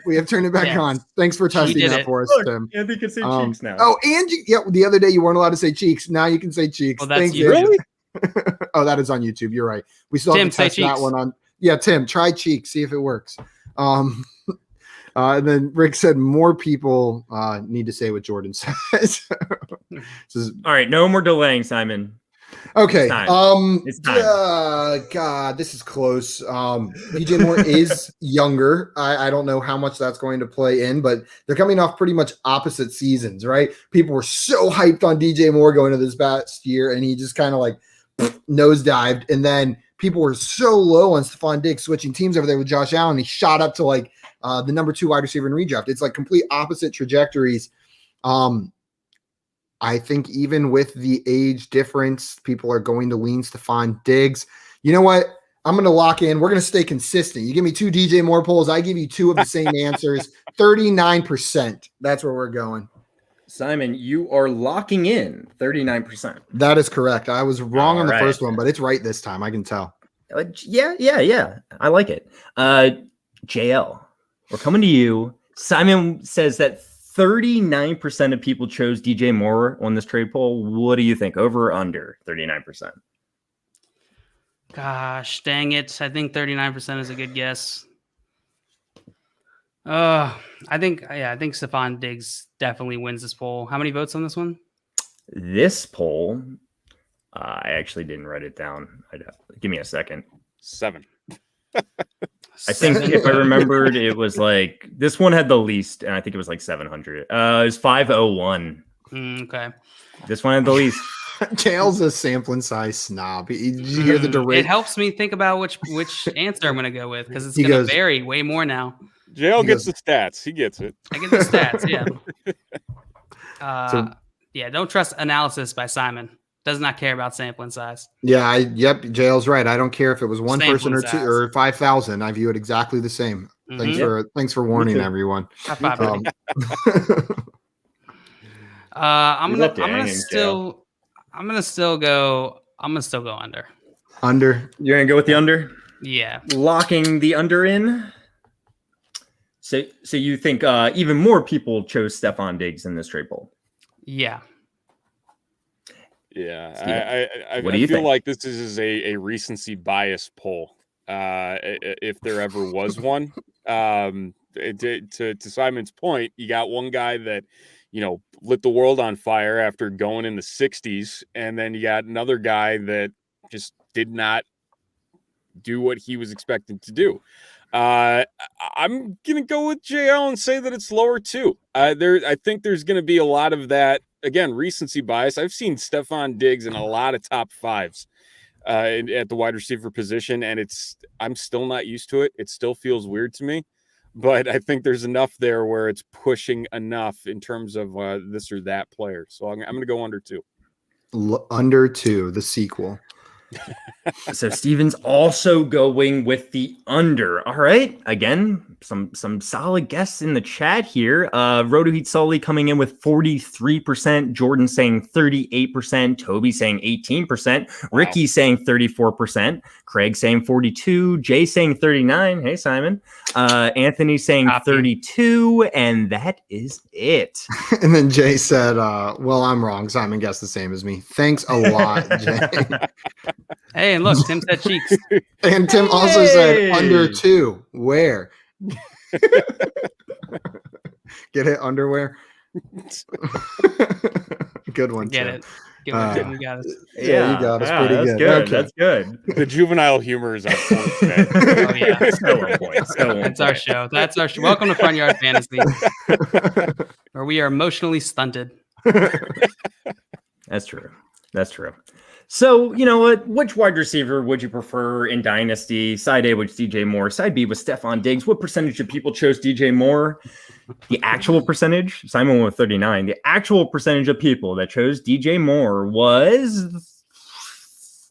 We have turned it back Yes. on. Thanks for testing did that it. for us, Look, Tim. Andy can say cheeks now. Oh, and the other day you weren't allowed to say cheeks. Now you can say cheeks. Well, that's Thanks, you. Andrew. Really? Oh, that is on YouTube. You're right. We still Tim, have to say test that cheeks. one on. Yeah, Tim, try cheeks. See if it works. And then Rick said more people need to say what Jordan says. All right, no more delaying, Simon. Okay. It's time. It's time. God, this is close. DJ Moore is younger. I don't know how much that's going to play in, but they're coming off pretty much opposite seasons, right? People were so hyped on DJ Moore going into this past year, and he just kind of like nosedived. And then people were so low on Stephon Diggs switching teams over there with Josh Allen. He shot up to like the number 2 wide receiver in redraft. It's like complete opposite trajectories. I think even with the age difference, people are going to lean Stephon Diggs. You know what? I'm going to lock in. We're going to stay consistent. You give me 2 DJ Moore polls. I give you 2 of the same answers. 39%. That's where we're going. Simon, you are locking in 39%. That is correct. I was wrong on the All right. first one, but it's right this time. I can tell. Yeah. I like it. JL, we're coming to you. Simon says that 39% of people chose DJ Moore on this trade poll. What do you think? Over or under 39%? Gosh, dang it. I think 39% is a good guess. I think Stephon Diggs definitely wins this poll. How many votes on this one? This poll, I actually didn't write it down. Give me a second. 7. I think if I remembered, it was like this one had the least, and I think it was like 700. It was 501. Okay. This one had the least. Jail's a sampling size snob. Did you hear the It derate? helps me think about which answer I'm going to go with because it's He going to goes- vary way more now. JL He gets goes- the stats. He gets it. I get the stats, yeah. So- Yeah, don't trust analysis by Simon. Does not care about sampling size. Yeah, yep. Jail's right. I don't care if it was one Sampling person or 2 size. or 5,000. I view it exactly the same. Mhm. Thanks for warning too. everyone. High five, Um, buddy. I'm We love to gonna hang still go under. under. You're gonna go with the under, Yeah. locking the under in. So you think even more people chose Stephon Diggs in this trade poll? Yeah. Yeah, Steven, I what do you feel think? like this is a recency bias poll, if there ever was one. To Simon's point, you got one guy that lit the world on fire after going in the 60s, and then you got another guy that just did not do what he was expected to do. I'm gonna go with JL and say that it's lower too. I think there's gonna be a lot of that. Again, recency bias. I've seen Stephon Diggs in a lot of top 5s at the wide receiver position, and I'm still not used to it. It still feels weird to me, but I think there's enough there where it's pushing enough in terms of this or that player. So I'm going to go under 2. Under 2, the sequel. So Steven's also going with the under. All right. Again, some solid guests in the chat here. Roto Heat Sully coming in with 43%. Jordan saying 38%. Toby saying 18%. Ricky saying 34%. Craig saying 42%. Jay saying 39%. Hey, Simon. Anthony saying Copy. 32%. And that is it. And then Jay said, well, I'm wrong. Simon guessed the same as me. Thanks a lot, Jay. Hey, and look, Tim said cheeks. And Tim also said Hey! under 2. Where? Get it? Underwear? Good one, Get Tim. it. Get it, Tim, we got it. Yeah, you got us pretty that's good. good. Okay. That's good. The juvenile humor is on point today. Oh, yeah. So on point. So on That's our point. show. That's our show. Welcome to Front Yard Fantasy, where we are emotionally stunted. That's true. That's true. So, you know what? Which wide receiver would you prefer in Dynasty? Side A was DJ Moore. Side B was Stephon Diggs. What percentage of people chose DJ Moore? The actual percentage, Simon went with 39. The actual percentage of people that chose DJ Moore was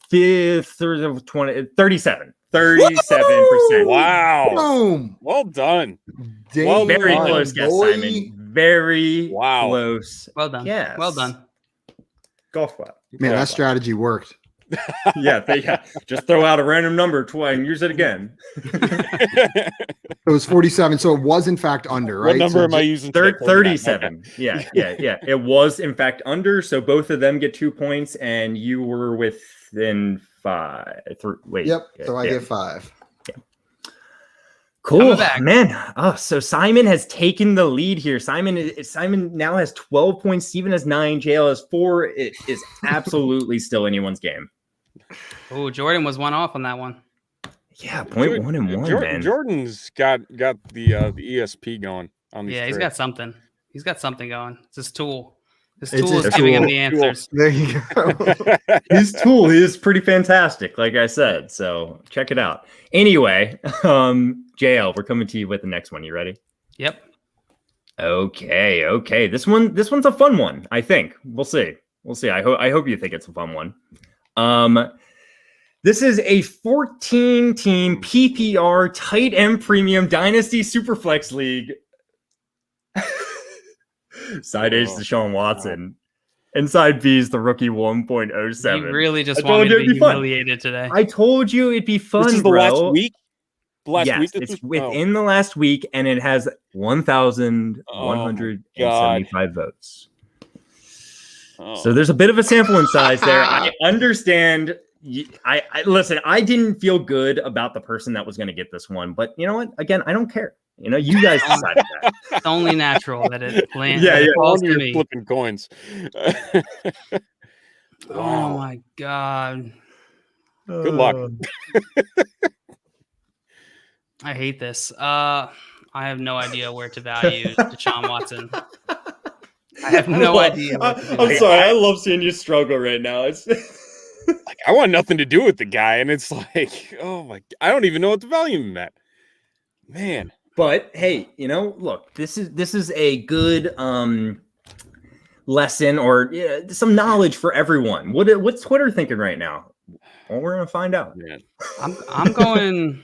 37. 37%. Wow. Boom. Well done. Dang Very on, close guess, boy. Simon. Very Wow. close. Well done. Yes. Well done. Golf clap. Man, Yeah. that strategy worked. Yeah, just throw out a random number twice and use it again. It was 47, so it was in fact under, right? What number So am I using? 37. Yeah. It was in fact under, so both of them get 2 points, and you were within 5. Wait. Yep. So I yeah. get 5. Cool, Coming back. man. Oh, so Simon has taken the lead here. Simon now has 12 points. Steven has 9. JL has 4. It is absolutely still anyone's game. Oh, Jordan was one off on that one. Yeah, 0.1-1, man. Jordan's got the ESP going on these. Yeah, he's trades. got something. He's got something going. It's his tool. His It's tool his is giving him tool. the answers. There you go. His tool is pretty fantastic, like I said. So check it out. Anyway, JL, we're coming to you with the next one. You ready? Yep. Okay. This one's a fun one, I think. We'll see. I hope you think it's a fun one. This is a 14-team PPR tight end premium dynasty superflex league. Side A is Deshaun Watson. Inside B is the rookie 1.07. You really just I want told me to you be it'd be fun. humiliated today. I told you it'd be fun, This is the bro. last week. The last Yes, week. it's within the last week, and it has 1,175 votes. So there's a bit of a sample in size there. I understand. I listen. I didn't feel good about the person that was going to get this one, but you know what? Again, I don't care. You know, you guys decided that. It's only natural that it lands. Yeah, yeah. Falls You're to me. flipping coins. Oh my god. Good luck. I hate this. I have no idea where to value Deshaun Watson. I have no idea. What to do. I'm sorry. I love seeing you struggle right now. It's Like, I want nothing to do with the guy, and it's like, oh my! I don't even know what the value in that. Man. But hey, you know, look, this is a good lesson or some knowledge for everyone. What's Twitter thinking right now? Well, we're gonna find out. Man. I'm going.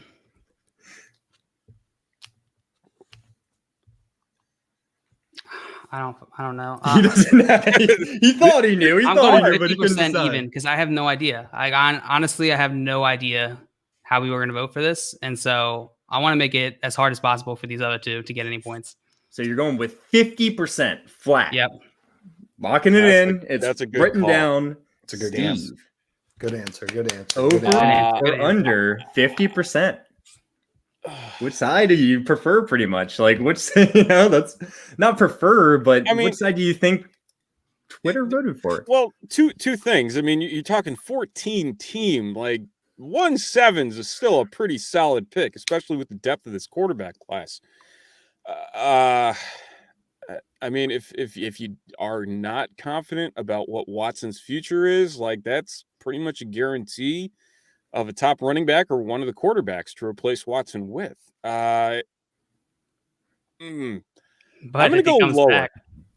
I don't know. He doesn't have he thought he knew. I'm thought he going knew, but he couldn't 50% decide. even because I have no idea. Honestly, I have no idea how we were going to vote for this, and so I want to make it as hard as possible for these other two to get any points. So you're going with 50% flat. Yep. Locking it That's in. that's a good written call. down. It's a good Steve. answer. Good answer. Good answer. Over Good answer. Good or answer. under 50%. Which side do you prefer pretty much? Like which, you know, that's not prefer, but I mean- which side do you think Twitter voted for? Well, two things. I mean, you're talking 14 team. Like 1.7 is still a pretty solid pick, especially with the depth of this quarterback class. I mean, if you are not confident about what Watson's future is, like that's pretty much a guarantee of a top running back or one of the quarterbacks to replace Watson with. But I'm gonna if he go comes lower. back-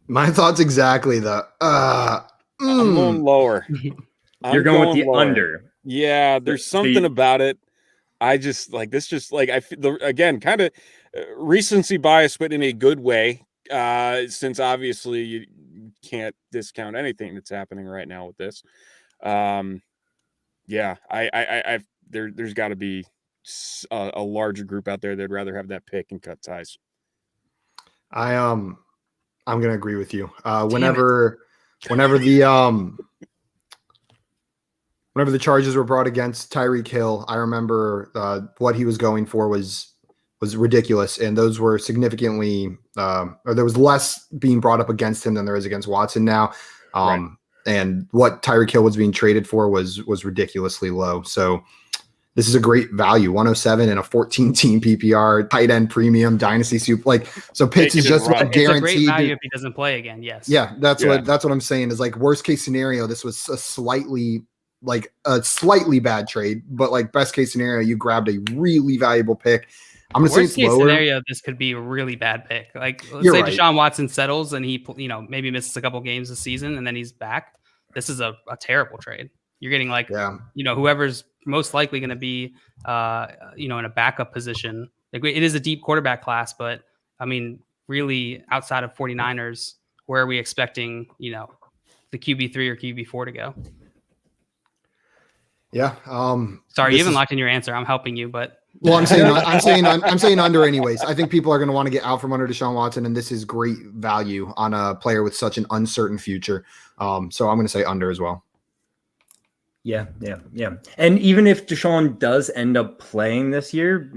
My thoughts exactly. I'm going lower. You're going with the lower. under. Yeah, there's something about it. I just like this. Just like I feel again, kind of recency bias, but in a good way. Since obviously you can't discount anything that's happening right now with this. Yeah, there's got to be a larger group out there that'd rather have that pick and cut ties. I'm gonna agree with you. Whenever the charges were brought against Tyreek Hill, I remember what he was going for was ridiculous, and those were significantly or there was less being brought up against him than there is against Watson now. Right. And what Tyreek Hill was being traded for was ridiculously low. So this is a great value, 107 in a 14-team PPR tight end premium dynasty soup. Like, so Pitts is just about It's a great guaranteed. value if he doesn't play again. Yes. Yeah, that's Yeah. what I'm saying is like worst case scenario. This was a slightly bad trade, but like best case scenario, you grabbed a really valuable pick. I'm gonna say Worst it's case lower. scenario, this could be a really bad pick. Like, let's You're say right. Deshaun Watson settles and he, maybe misses a couple games this season and then he's back. This is a terrible trade. You're getting like, Yeah, whoever's most likely going to be, in a backup position. Like, it is a deep quarterback class, but I mean, really outside of 49ers, where are we expecting, the the QB3 or QB4 to go. Yeah. Sorry, you haven't locked in your answer. I'm helping you, but Well, I'm saying under anyways. I think people are going to want to get out from under Deshaun Watson, and this is great value on a player with such an uncertain future. So I'm going to say under as well. Yeah. And even if Deshaun does end up playing this year,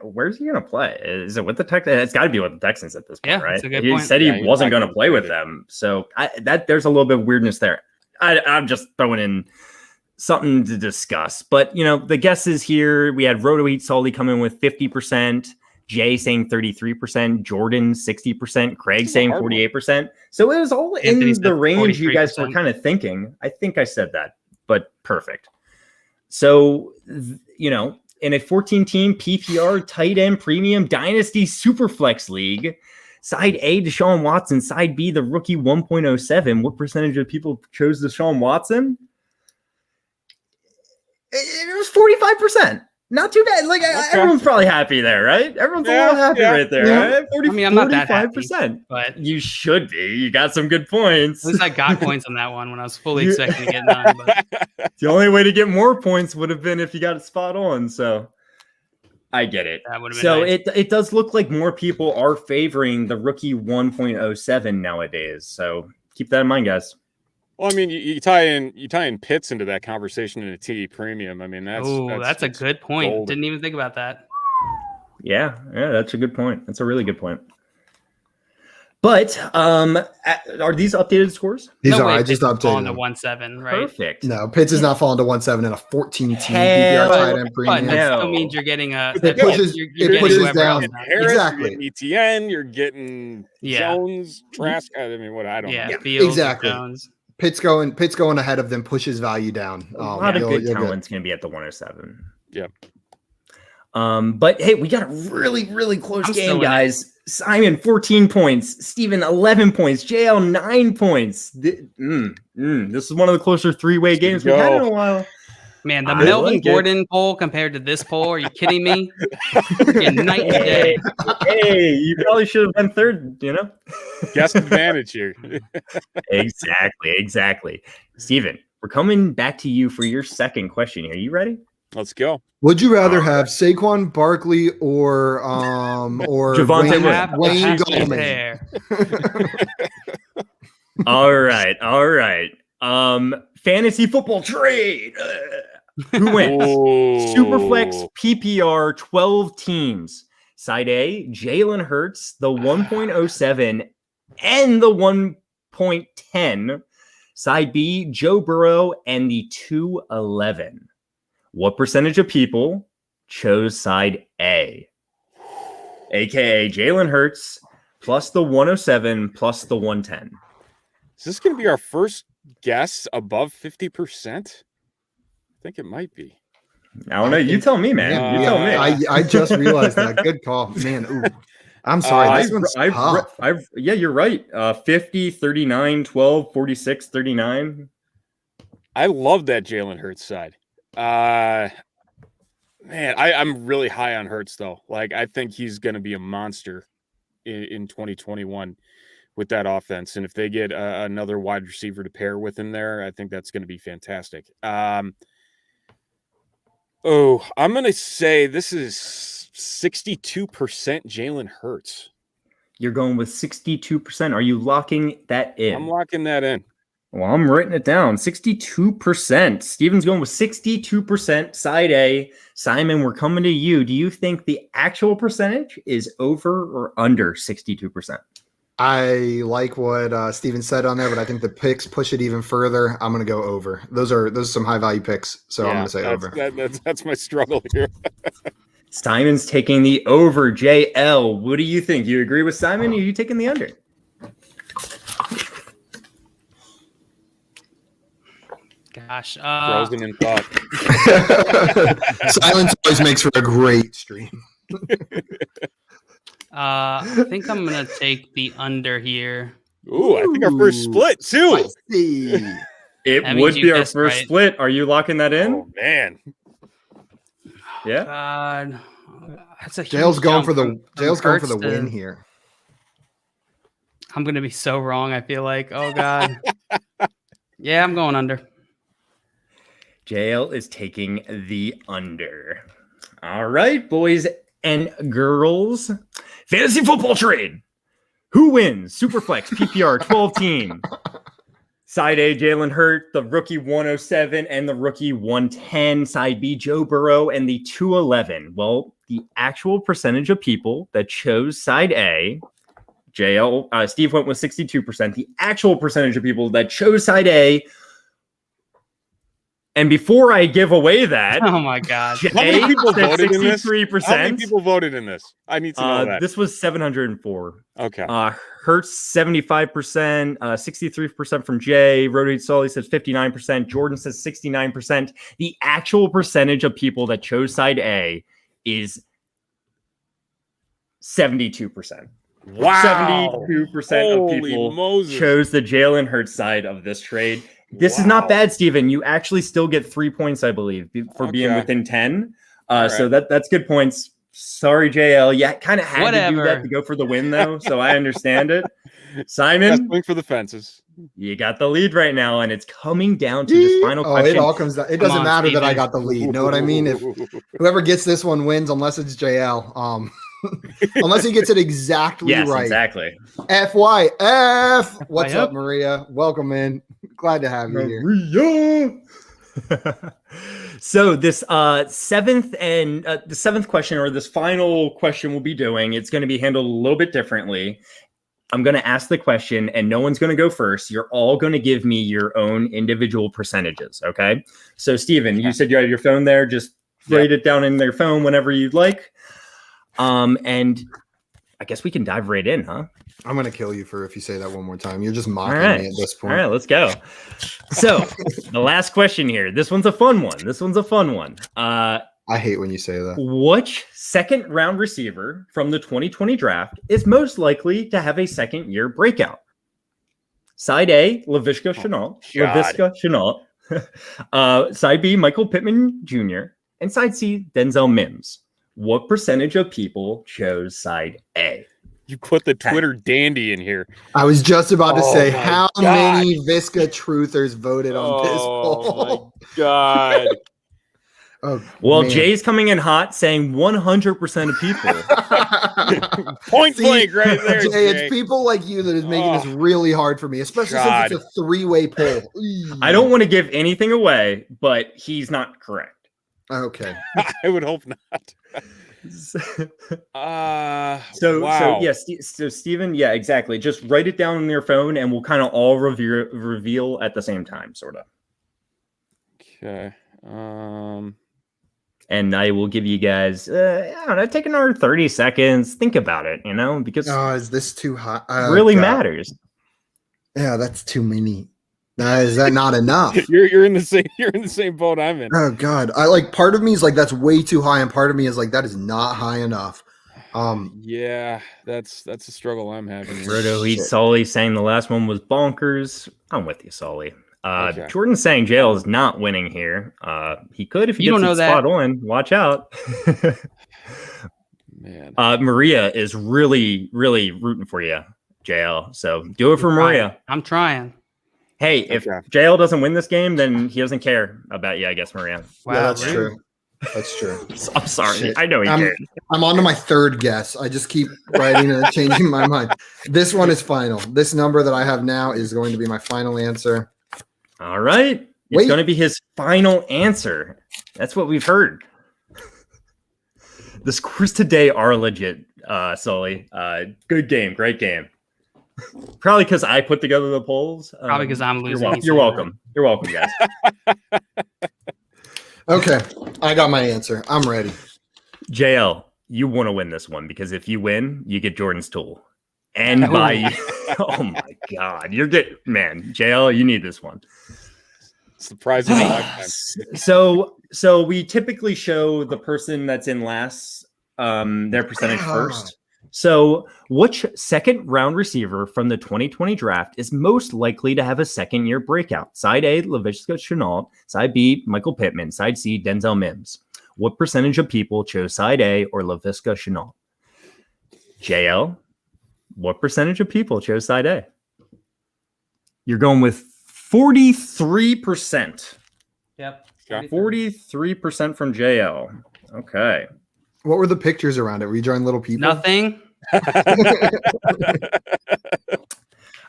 where's he going to play? Is it with the Texans? It's got to be with the Texans at this point, right? That's a good He point. said he wasn't going to play with them, so there's a little bit of weirdness there. I'm just throwing in something to discuss, but the guesses here. We had Roto Eat Salty come in with 50%. Jay saying 33%, Jordan 60%, Craig saying 48%. So it was all in the range you guys were kind of thinking. I think I said that, but perfect. So, in a 14-team PPR tight end premium dynasty superflex league, side A, Deshaun Watson, side B, the rookie 1.07. What percentage of people chose Deshaun Watson? It was 45%. Not too bad. Like everyone's probably happy there, right? Everyone's a little happy right there, right? 40, I'm not that happy, 45%, but you should be. You got some good points. At least I got points on that one when I was fully expecting to get none. But the only way to get more points would have been if you got it spot on. So I get it. That would have been so nice. it does look like more people are favoring the rookie 1.07 nowadays. So keep that in mind, guys. Well, I mean, you tie in Pitts into that conversation in a TD premium. I mean, that's a good point. gold. Didn't even think about that. Yeah, that's a good point. That's a really good point. But are these updated scores? These No are. way I just Pitts is updated falling to them. 1.7, right? Perfect. No, Pitts is not falling to 1.7 in a 14-team Hell PPR tight end But premium. that No. still means you're getting a. It pushes- you're it getting pushes whoever down. else now. Harris, Exactly. You're getting ETN, you're getting Jones, Trask. I mean, what I don't know. Yeah, Fields, exactly. Jones. Pitt's going ahead of them pushes value down. A lot of you'll good get- talent's going to be at the 107. Yep. But hey, we got a really, really close I'm still game, in it. guys. Simon, 14 points. Steven, 11 points. JL, 9 points. This is one of the closer three-way games we've had in a while. Man, the I Melvin like it. Gordon poll compared to this poll, are you kidding me? Freaking night and day. Hey, you probably should have been third, Guest advantage here. Exactly. Steven, we're coming back to you for your second question here. You ready? Let's go. Would you rather have Saquon Barkley or Javonte Wayne Happy Gallman? pair. All right. Fantasy football trade. Who wins? Superflex PPR 12 teams. Side A, Jalen Hurts, the 1.07 and the 1.10. Side B, Joe Burrow and the 2.11. What percentage of people chose side A? AKA Jalen Hurts plus the 107 plus the 110. Is this going to be our first guess above 50%? I think it might be. I don't know. You tell me, man. You tell me. I just realized that. Good call, man. Ooh, I'm sorry. This one's tough. Yeah, you're right. 50, 39, 12, 46, 39. I love that Jalen Hurts side. Man, I'm really high on Hurts though. Like, I think he's going to be a monster in 2021 with that offense. And if they get another wide receiver to pair with him there, I think that's going to be fantastic. I'm going to say this is 62% Jalen Hurts. You're going with 62%. Are you locking that in? I'm locking that in. Well, I'm writing it down. 62%. Steven's going with 62% side A. Simon, we're coming to you. Do you think the actual percentage is over or under 62%? I like what Steven said on there, but I think the picks push it even further. I'm going to go over. Those are some high value picks, so I'm going to say over. That's my struggle here. Simon's taking the over. JL, what do you think? You agree with Simon? Or are you taking the under? Gosh. Frozen in thought. Silence always makes for a great stream. I think I'm going to take the under here. Ooh, I think our first split too. Spicy. It That would means you be our guessed first right. split. Are you locking that in? Oh man. Yeah. God. That's a huge Jail's going jump for the from Jail's going for the Hurts to- win here. I'm gonna be so wrong. I feel like, oh god. Yeah, I'm going under. JL is taking the under. All right, boys and girls. Fantasy football trade. Who wins? Superflex PPR 12 team. Side A, Jalen Hurt, the rookie 107 and the rookie 110. Side B, Joe Burrow and the 211. Well, the actual percentage of people that chose side A, Steve went with 62%. The actual percentage of people that chose side A. And before I give away that, Oh my god. How many people voted in this? 63%. How many people voted in this? I need to know that. This was 704. Okay. Hurts 75%, 63% from Jay. Rotate Sully says 59%. Jordan says 69%. The actual percentage of people that chose side A is 72%. Wow. 72% of people Moses. chose the Jalen Hurts side of this trade. This is not bad, Steven. You actually still get 3 points, I believe, for being within 10. So that's good points. Sorry, JL. Yeah, kind of had to do that to go for the win, though. So I understand it. Simon, swing for the fences. You got the lead right now, and it's coming down to this final question. It all comes down. It doesn't matter that I got the lead. Know what I mean? If whoever gets this one wins, unless it's JL. Unless he gets it exactly yes, right. Exactly. FYF. What's up, Maria? Welcome in. Glad to have you here. So this seventh question, or this final question we'll be doing, it's going to be handled a little bit differently. I'm going to ask the question and no one's going to go first. You're all going to give me your own individual percentages. Okay. So Steven, you said you had your phone there. Just write it down in their phone whenever you'd like. And I guess we can dive right in, huh? I'm going to kill you if you say that one more time. You're just mocking me at this point. All right, let's go. So the last question here. This one's a fun one. I hate when you say that. Which second round receiver from the 2020 draft is most likely to have a second year breakout? Side A, Laviska Shenault. Side B, Michael Pittman Jr. And side C, Denzel Mims. What percentage of people chose side A? You put the Twitter dandy in here. I was just about to say, how many Visca truthers voted on this poll? Oh, my God. Well, man. Jay's coming in hot saying 100% of people. Point blank right there, Jay. It's people like you that is making this really hard for me, especially since it's a three-way poll. I don't want to give anything away, but he's not correct. Okay. I would hope not. So Steven, yeah, exactly. Just write it down on your phone and we'll kind of all reveal at the same time, sort of. Okay. And I will give you guys, I don't know, take another 30 seconds. Think about it, because is this too hot? It really matters. Yeah, that's too many. Is that not enough? You're in the same boat I'm in. Oh God. Part of me is like, that's way too high. And part of me is like, that is not high enough. Yeah, that's a struggle I'm having. Roto Heat Sully saying the last one was bonkers. I'm with you, Sully. Okay. Jordan saying Jail is not winning here. He could if he gets it spot on. Watch out. Man. Maria is really, really rooting for you, JL. So do it for Maria. I'm trying. Hey, if JL doesn't win this game, then he doesn't care about you, I guess, Maria. Wow, yeah, that's true. That's true. I'm sorry. Shit. I know he cares. I'm on to my third guess. I just keep writing and changing my mind. This one is final. This number that I have now is going to be my final answer. All right. It's going to be his final answer. That's what we've heard. The scores today are legit, Sully. Good game. Great game. Probably because I put together the polls. Probably because I'm losing. You're welcome. You're welcome, guys. Okay. I got my answer. I'm ready. JL, you want to win this one because if you win, you get Jordan's tool. And oh my God, JL, you need this one. Surprising. So we typically show the person that's in last, their percentage first. So which second round receiver from the 2020 draft is most likely to have a second year breakout? Side A, Laviska Shenault. Side B, Michael Pittman. Side C, Denzel Mims. What percentage of people chose side A or Laviska Shenault? JL, What percentage of people chose side A? You're going with 43%. Yep. 43% from JL. Okay. What were the pictures around it? Were you drawing little people? Nothing.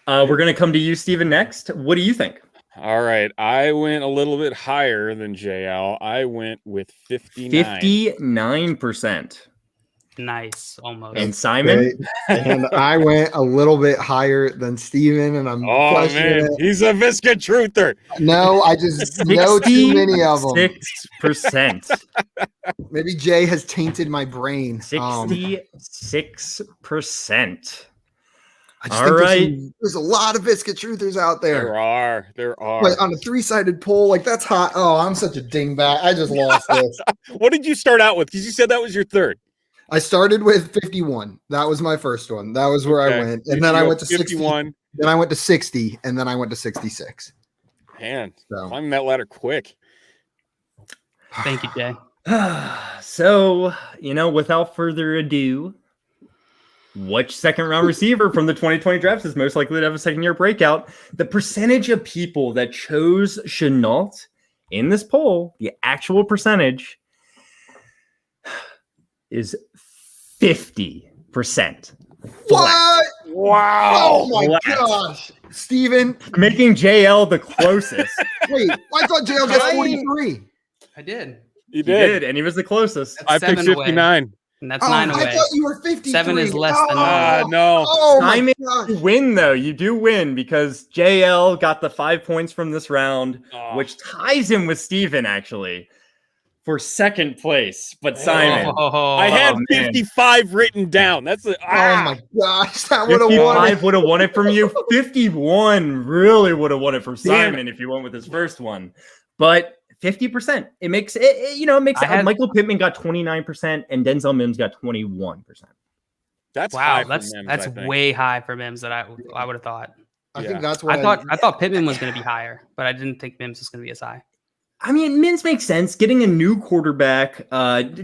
We're going to come to you, Steven, next. What do you think? All right. I went a little bit higher than JL. I went with 59. 59%. Nice. Almost. And Simon? And I went a little bit higher than Steven, and I'm Oh, questioning man. it. He's a Visca truther. No, I just know too many of them. 6%. Maybe Jay has tainted my brain. 66%. I just All think right. there's a lot of biscuit truthers out there. There are. But on a 3-sided poll, like that's hot. Oh, I'm such a dingbat. I just lost this. What did you start out with? Because you said that was your third. I started with 51. That was my first one. That was where I went. And then I went to 51. 61. Then I went to 60. And then I went to 66. Man, So. climbing that ladder quick. Thank you, Jay. So, without further ado, which second round receiver from the 2020 draft is most likely to have a second year breakout? The percentage of people that chose Shenault in this poll, the actual percentage, is 50%. What? Wow. Oh my gosh. Steven. Making JL the closest. Wait, I thought JL got 43. I did. You He did. did, and he was the closest. I picked 7 away. 59. And that's Oh, 9 I away. thought you were 53. 7 is less than No. Oh my Simon, gosh. you win, though. You do win because JL got the 5 points from this round, Oh. which ties him with Steven, actually, for second place. But Simon, I had man. 55 written down. That's Oh my gosh. That would have won. 55 would have won it from you. 51 really would have won it from Damn Simon if you went with his first one. But 50%. It makes it makes I had- Michael Pittman got 29% and Denzel Mims got 21%. That's Wow, high for that's Mims, that's I think. way high for Mims that I would have thought. I Yeah. think that's what I thought Pittman was going to be higher, but I didn't think Mims was going to be as high. I mean, Mims makes sense. Getting a new quarterback,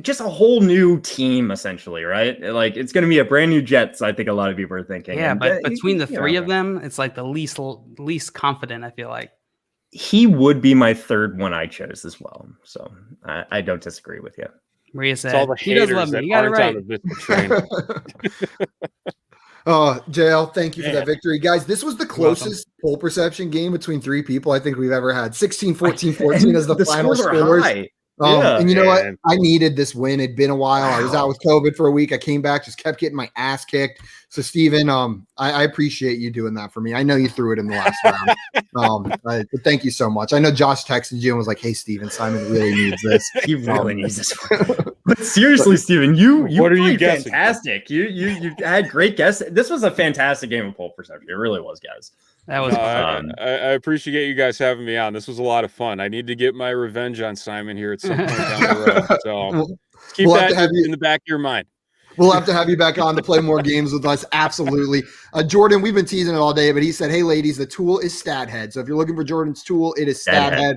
just a whole new team, essentially, right? Like it's going to be a brand new Jets. I think a lot of people are thinking. Yeah, And, but between the you three know, of them, it's like the least confident. I feel like. he would be my third one I chose as well. So I don't disagree with you. Maria It's all said the he does haters love me. that You got it aren't right. on the Visca train. JL, thank you for Man. that victory. Guys, this was the closest poll perception game between 3 people I think we've ever had. 16, 14, 14 as the final scores are scores. high. Yeah, and you know what? man. I needed this win. It'd been a while. I was Wow. out with COVID for a week. I came back, just kept getting my ass kicked. So, Steven, I appreciate you doing that for me. I know you threw it in the last round. But thank you so much. I know Josh texted you and was like, "Hey, Steven, Simon really needs this." He really needs this one. But seriously, Steven, you What are you played guessing? fantastic. You had great guesses. This was a fantastic game of poll perception. It really was, guys. That was No, I appreciate you guys having me on. This was a lot of fun. I need to get my revenge on Simon here at some point down the road. So keep We'll have to that have you- in the back of your mind. We'll have to have you back on to play more games with us. Absolutely. Jordan, we've been teasing it all day, but he said, "Hey, ladies, the tool is StatHead. So if you're looking for Jordan's tool, it is StatHead."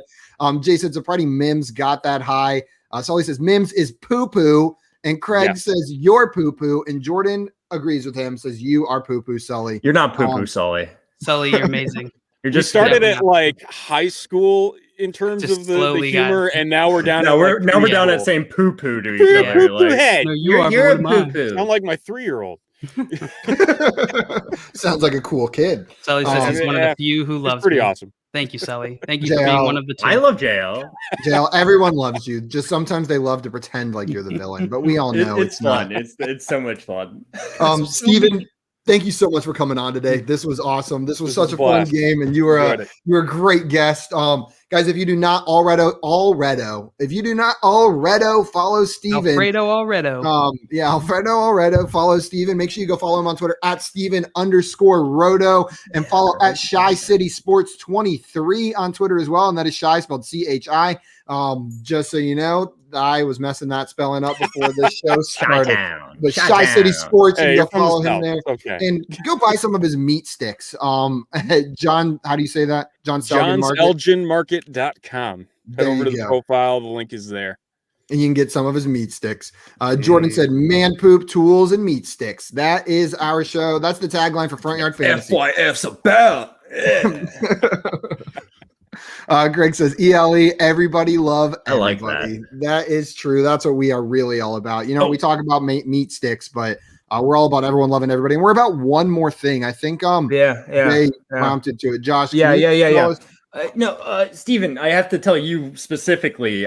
Jay said, "Surprising Mims got that high." Sully says, "Mims is poo-poo." And Craig Yes. says, "You're poo-poo." And Jordan agrees with him, says, "You are poo-poo, Sully." You're not poo-poo, Sully. Sully, you're amazing. You're We just started yeah. at like high school in terms Just of the slowly, humor, guys. and now we're down. now at we're like now we're down at preschool. saying poo-poo to each Poo, other. poo, Like, head. No, you are. you're a but what am I? poo-poo. Sound like my 3-year-old. Sounds like a cool kid. Sully says he's one of yeah, the few who It's loves pretty me. awesome. Thank you, Sully. Thank you for being JL. one of the two. I love JL. JL, everyone loves you. Just sometimes they love to pretend like you're the villain, but we all know It's fun. not. It's so much fun. Steven, thank you so much for coming on today. This was awesome. This was This such was a a fun blast. game, and you were Enjoyed it. you're a great guest. Guys, if you do not already follow Steven. Alfredo Alredo. Alfredo Alredo. Follow Steven. Make sure you go follow him on Twitter at Steven_Roto and follow at Shy City Sports 23 on Twitter as well. And that is Shy spelled CHI. Just so you know, I was messing that spelling up before this show started. Chi-town. But Shy City Sports, Hey, and you're go from the follow him South. there. It's okay. And go buy some of his meat sticks. John, how do you say that? John Selden Market. John'sElginMarket.com. Head There over to you the go. profile. The link is there. and you can get some of his meat sticks. Jordan said, "Man poop, tools, and meat sticks." That is our show. That's the tagline for Front Yard Fantasy. FYF's about. Greg says, "ELE, everybody love everybody." I like that. That is true. That's what we are really all about. You know, we talk about meat sticks, but we're all about everyone loving everybody. And we're about one more thing. I think they prompted to it. Josh, No, Steven, I have to tell you specifically,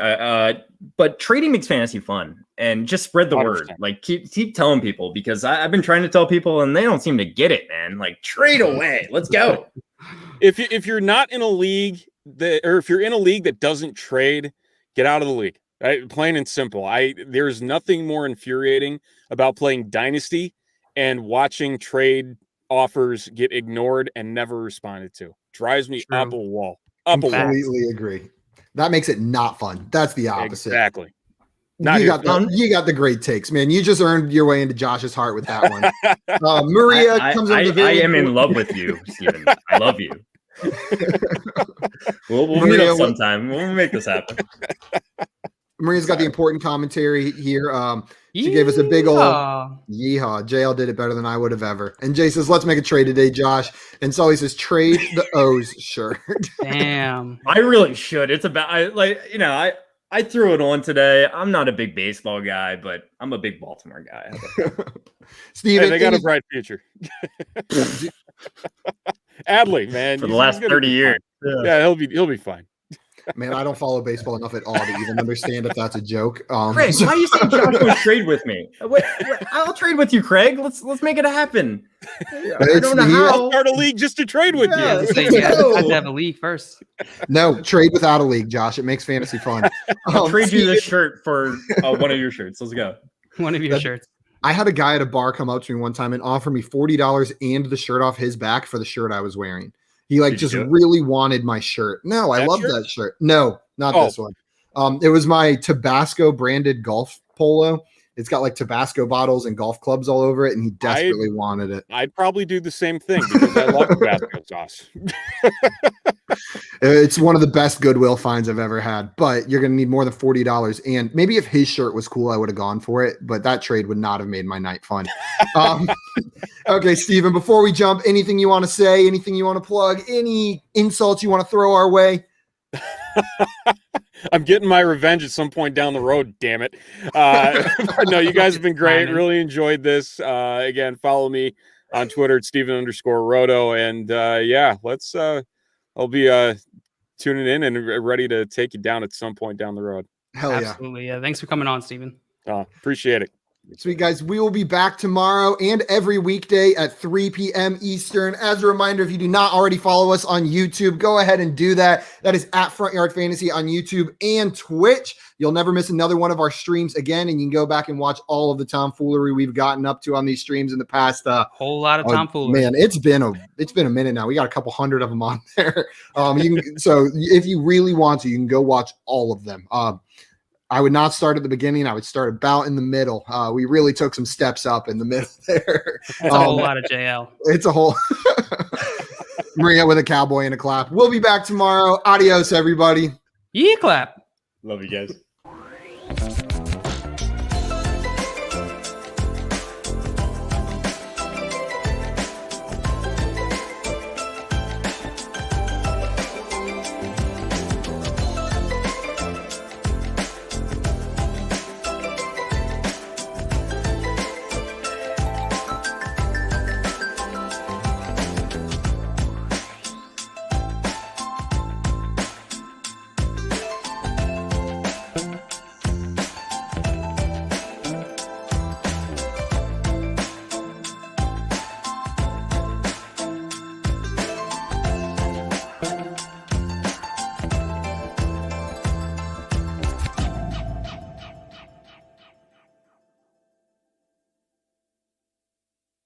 but trading makes fantasy fun, and just spread the 100%. Word. Like keep telling people, because I've been trying to tell people and they don't seem to get it, man. Like, trade away. Let's go. If you're not in a league if you're in a league that doesn't trade, get out of the league. Right? Plain and simple. There's nothing more infuriating about playing Dynasty and watching trade offers get ignored and never responded to. Drives me up a wall. Completely agree. That makes it not fun. That's the opposite. Exactly. You got the great takes, man. You just earned your way into Josh's heart with that one. Maria comes on the video. I am in love with you, Steven. I love you. We'll meet up sometime. We'll make this happen. Maria's got the important commentary here. She gave us a big old yeehaw. JL did it better than I would have ever. And Jay says, "Let's make a trade today, Josh." And Sully says, "Trade the O's shirt." Damn. I really should. It's about I threw it on today. I'm not a big baseball guy, but I'm a big Baltimore guy. Steven, they got a bright future. Adley, man, for the last 30 years. Yeah, he'll be fine. Man, I don't follow baseball enough at all to even understand if that's a joke. Craig, why are you saying Josh would trade with me? I'll trade with you, Craig. Let's make it happen. I don't know how. I'll start a league just to trade with you. I have to have a league first. No, trade without a league, Josh. It makes fantasy fun. I'll trade you this shirt for one of your shirts. Let's go. One of your shirts. I had a guy at a bar come up to me one time and offer me $40 and the shirt off his back for the shirt I was wearing. He really wanted my shirt. No, I love that shirt. No, not this one. It was my Tabasco branded golf polo. It's got like Tabasco bottles and golf clubs all over it, and he desperately wanted it. I'd probably do the same thing because I love Tabasco sauce. It's one of the best Goodwill finds I've ever had, but you're going to need more than $40. And maybe if his shirt was cool, I would have gone for it, but that trade would not have made my night fun. Okay, Steven, before we jump, anything you want to say, anything you want to plug, any insults you want to throw our way? I'm getting my revenge at some point down the road, damn it. No, you guys have been great. Really enjoyed this. Again, follow me on Twitter at Steven_Roto. And let's I'll be tuning in and ready to take you down at some point down the road. Hell yeah. Absolutely. Yeah. Thanks for coming on, Steven. Appreciate it. Sweet guys, we will be back tomorrow and every weekday at 3 p.m. Eastern. As a reminder, if you do not already follow us on YouTube, go ahead and do that. That is at Front Yard Fantasy on YouTube and Twitch. You'll never miss another one of our streams again, and you can go back and watch all of the tomfoolery we've gotten up to on these streams in the past. Whole lot of tomfoolery. Man, it's been a minute now. We got a couple hundred of them on there. So if you really want to, you can go watch all of them. I would not start at the beginning. I would start about in the middle. We really took some steps up in the middle there. It's a whole lot of JL. It's a whole Maria with a cowboy and a clap. We'll be back tomorrow. Adios, everybody. Yeah, clap. Love you guys.